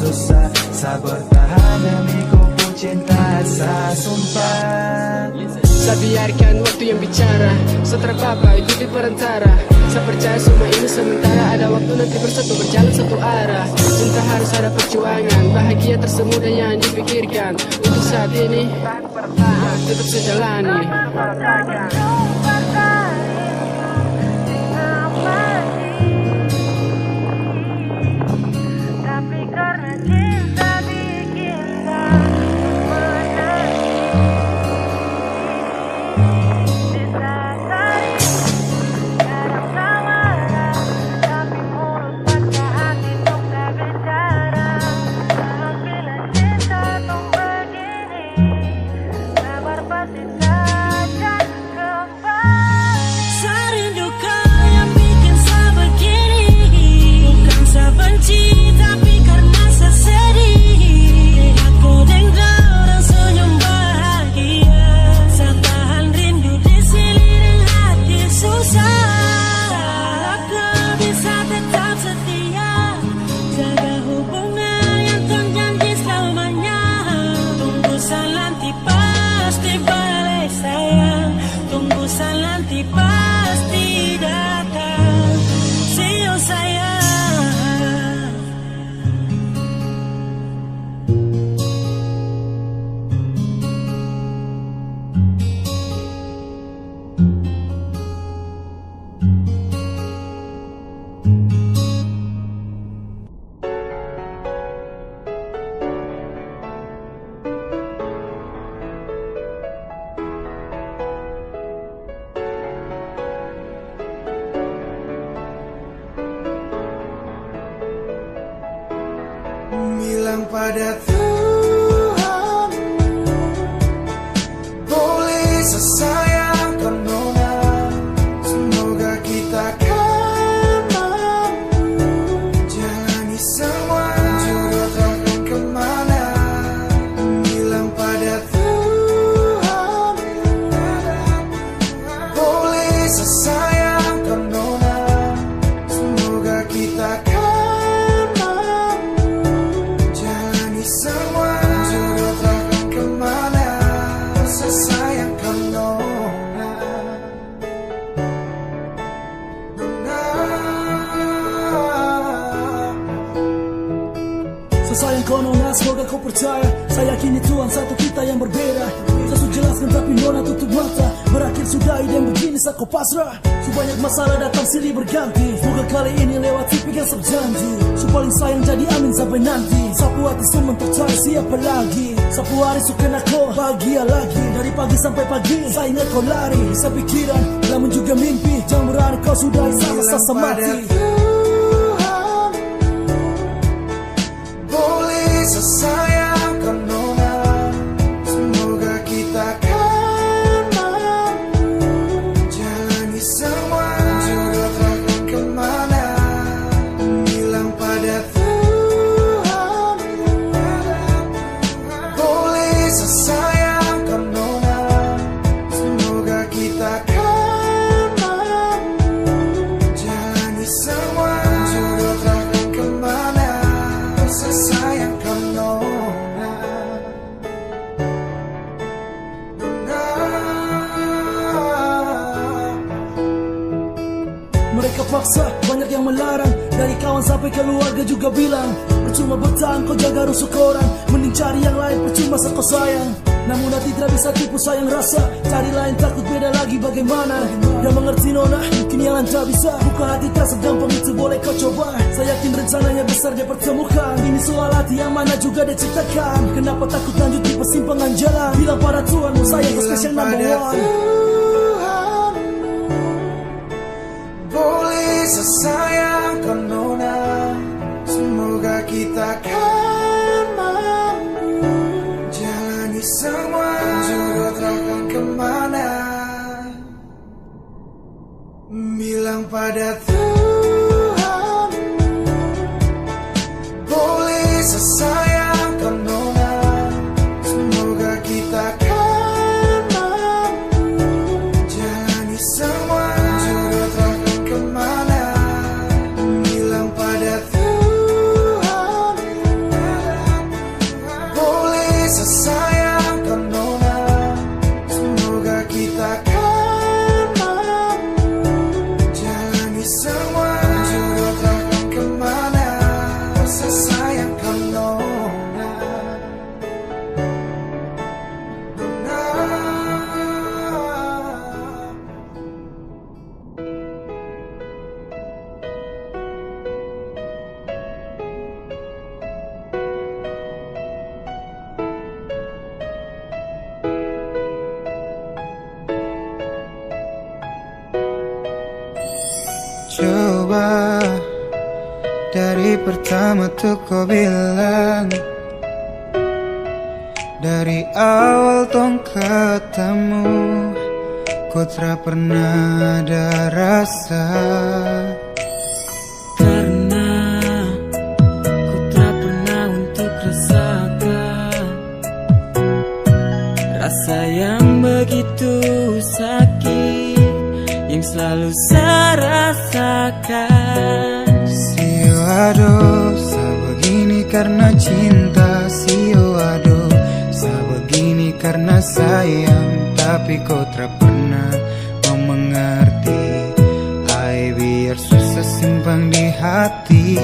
susah. Sabar tahan demi kupu cinta, saya sumpah. Saya biarkan waktu yang bicara, setelah papa ikuti perantara. Saya percaya semua ini sementara, ada waktu nanti bersatu berjalan satu arah. Cinta harus ada perjuangan, bahagia tersemudah yang dipikirkan. Untuk saat ini, tetap saya jalani. Tapi karena cinta bikin Bilang pada Tuhan, boleh sesayang Nona, semoga kita kan mampu jalani semua jodoh takkan kemana. Bilang pada Tuhan, boleh sesayang Nona, semoga kita kan semua jodoh takkan kemana. Sesayang Nona, Sesayang kau Nona, semoga kau percaya. Saya yakini Tuhan satu kita yang berbeda. Saya sudah jelaskan tapi Nona tutup mata. Berakhir sudah ide yang begini saya kau pasrah. Sebanyak masalah datang silih berganti. Semoga kali ini lewati pegang janji. Paling sayang jadi amin sampai nanti. Sapu hati semua tercari siapa lagi. Sapu hari suka aku bahagia lagi. Dari pagi sampai pagi saya ingat kau lari. Saya pikiran namun juga mimpi. Jangan berani kau sudah sama sasa mati. Tuhan, boleh sesayang Nona, semoga kita kan mampu jalani semua jodoh takkan kemana. Bilang pada Tuhan, boleh sesayang Nona, semoga kita kan mampu jalani semua jodoh takkan kemana. Sesayang Nona, mereka paksa, banyak yang melarang. Dari kawan sampai keluarga juga bilang percuma bertahan kau jaga rusuk orang. Mending cari yang lain percuma kau sayang. Namun hati tidak bisa tipu sayang rasa. Cari lain takut beda lagi bagaimana. Dia mengerti Nona, mungkin yang lain tak bisa. Buka hati tak segampang itu boleh kau coba. Saya yakin rencananya besar dia pertemukan. Ini soal hati yang mana juga dia ciptakan. Kenapa takut lanjut di persimpangan jalan. Bilang pada Tuhan saya kau spesial number one. Tuhan, boleh sesayang Nona, semoga kita kan mampu jalani semua jodoh takkan kemana. Bilang pada Tuhan, boleh sesayang Nona, semoga kita kan mampu jalani semua jodoh takkan kemana. Bilang pada Tuhan, pertama tuh kau bilang, dari awal tong ketemu, kau tak pernah ada rasa. Karena ku tak pernah untuk rasakan rasa yang begitu sakit yang selalu saya rasakan. Sio aduh, saya begini karena cinta. Sio aduh, saya begini karena sayang. Tapi kau tak pernah mau mengerti. Hai, biar susah simpan di hati.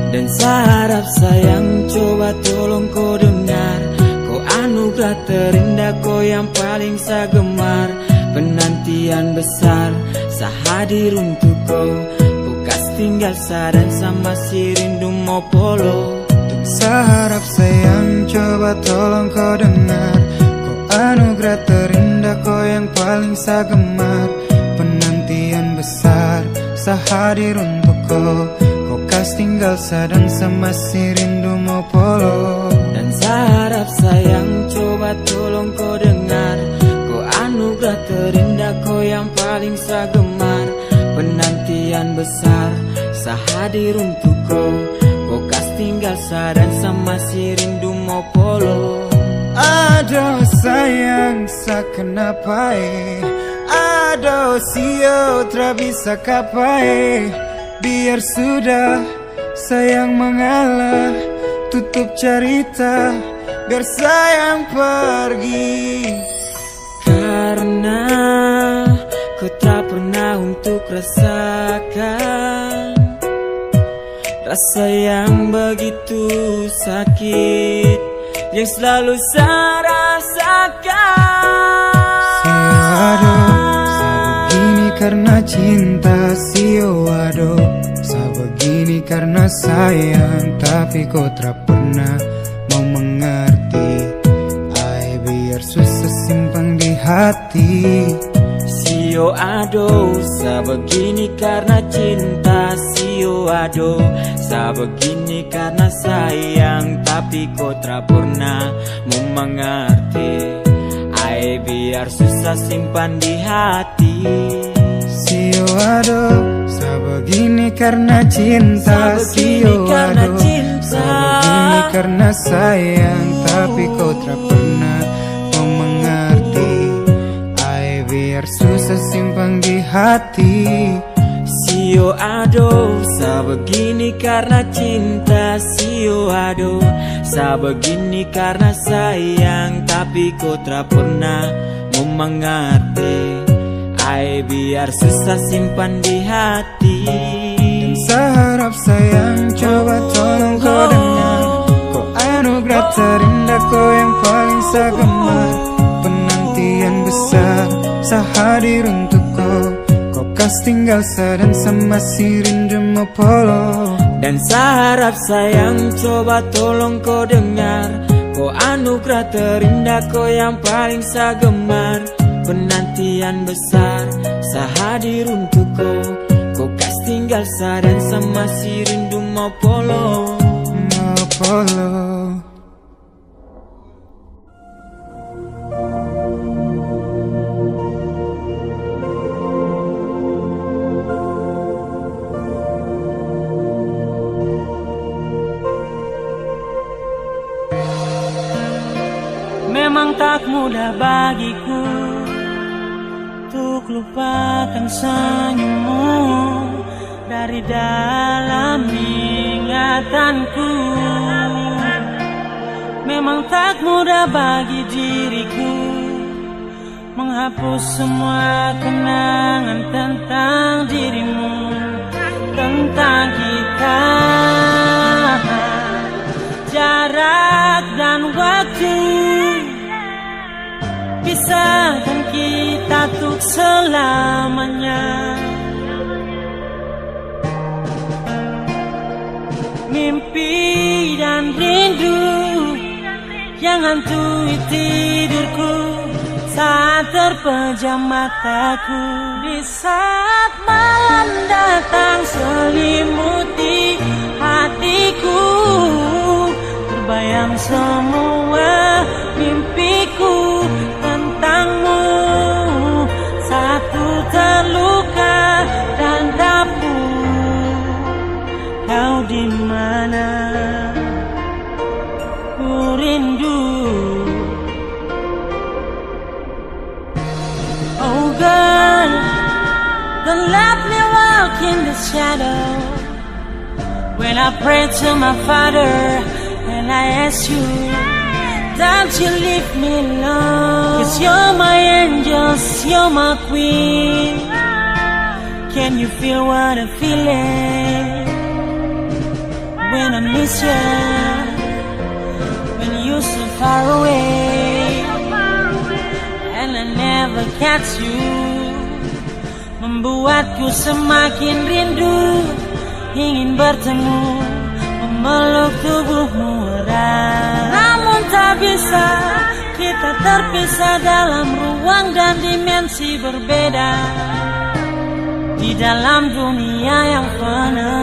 Dan saya harap sayang, coba tolong kau dengar. Kau anugerah terindah, kau yang paling saya gemar. Penantian besar, saya hadir untuk kau. Kau kas tinggal saya dan sama si rindu mau polo. Saya harap sayang, coba tolong kau dengar. Kau anugerah terindah, kau yang paling saya gemar. Penantian besar, saya hadir untuk kau. Kau kas tinggal saya dan sama si rindu mau polo. Dan saya harap sayang, coba tolong kau dengar. Kau anugerah terindah, kau yang paling saya gemar. Penantian besar, saya hadir untuk kau. Kau kas tinggal saya dan sama si rindu mau polo. Aduh sayang, saya kenapa aduh sio tak bisa kapai. Biar sudah sayang mengalah, tutup cerita, biar sayang pergi. Karena ku tak pernah untuk rasakan rasa yang begitu sakit yang selalu saya rasakan. Sio aduh, saya begini karena cinta. Sio aduh, saya begini karena sayang. Tapi kau tak pernah mau mengerti. Ai, biar susah simpan di hati. Sio aduh, saya begini karena cinta. Sio aduh, saya begini karena sayang. Tapi kau tak pernah mau mengerti. Ai, biar susah simpan di hati. Sio aduh, saya begini karena cinta. Sio aduh, saya begini karena sayang. Tapi kau tak pernah mau mengerti. Ai, biar susah simpan di hati. Sio aduh, saya begini karena cinta. Sio aduh, saya begini karena sayang. Tapi kau tak pernah mau mengerti. Ai, biar susah simpan di hati. Dan saya harap sayang, coba tolong kau dengar. Kau anugerah terindah, kau yang paling saya gemar. Penantian besar, saya hadir untuk kau. Kau kas tinggal saya dan sama si rindu mau polo. Dan saya harap sayang, coba tolong kau dengar. Kau anugerah terindah, kau yang paling saya gemar. Penantian besar, saya hadir untuk kau. Kau kas tinggal saya dan sama si rindu mau polo. Mau polo. Memang tak mudah bagiku untuk lupakan senyummu dari dalam ingatanku. Memang tak mudah bagi diriku menghapus semua kenangan tentang dirimu, tentang kita. Jarak dan waktu pisahkan kita untuk selamanya. Mimpi dan rindu yang hantui tidurku saat terpejam mataku. Di saat malam datang selimuti hati di mana? Ku rindu. Oh girl, don't let me walk in the shadow. When I pray to my Father and I ask you, don't you leave me alone? 'Cause you're my angels, you're my queen. Can you feel what I'm feeling when I miss you? When you're so far away and I never catch you, membuatku semakin rindu, ingin bertemu, memeluk tubuhmu erat. Namun tak bisa, kita terpisah dalam ruang dan dimensi berbeda, di dalam dunia yang fana.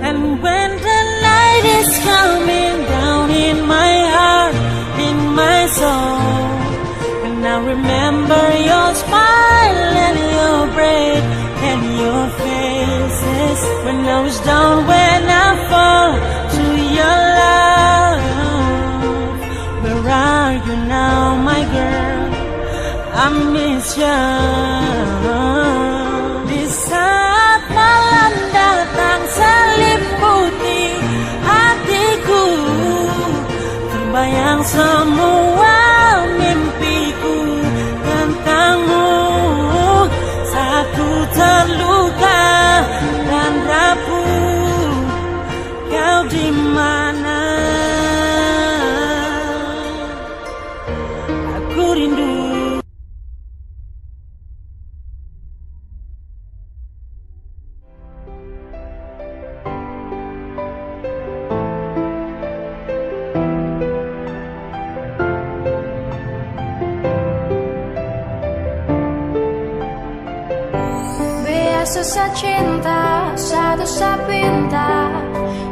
And when the light is coming down in my heart, in my soul, and I remember your smile and your breath and your faces. When I was down, when I fall to your love, where are you now, my girl? I miss you. Di saat malam datang seliputi hatiku, terbayang semua mimpiku tentangmu. Saat ku terluka dan rapuh, kau di mana? Aku rindu. Susah cinta, satu sapinta,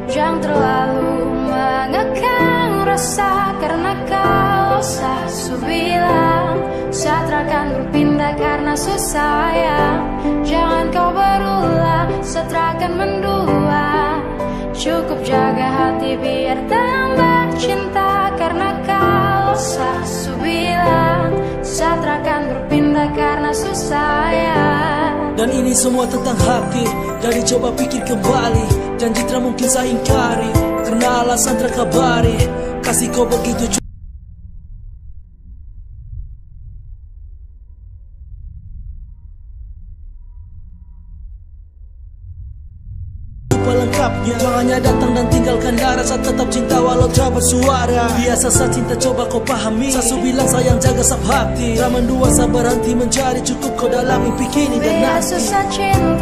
jangan terlalu mengekang rasa, karena kau sasu bilang saat akan berpindah karena susah ya. Jangan kau berulah, saat akan mendua, cukup jaga hati biar tambah cinta, karena kau sasu bilang saat akan berpindah karena susah ya. Dan ini semua tentang hati, jadi coba pikir kembali. Janji tak mungkin saya ingkari, karena alasan terkabari. Kasih kau begitu pelengkapnya. Jangan hanya datang dan tinggalkan darah, saat tetap cinta walau tak bersuara. Biasa saat cinta coba kau pahami, sasu bilang sayang jaga sab hati. Tak mendua sabar henti mencari, cukup kau dalam mimpi kini dan nanti. Biasa cinta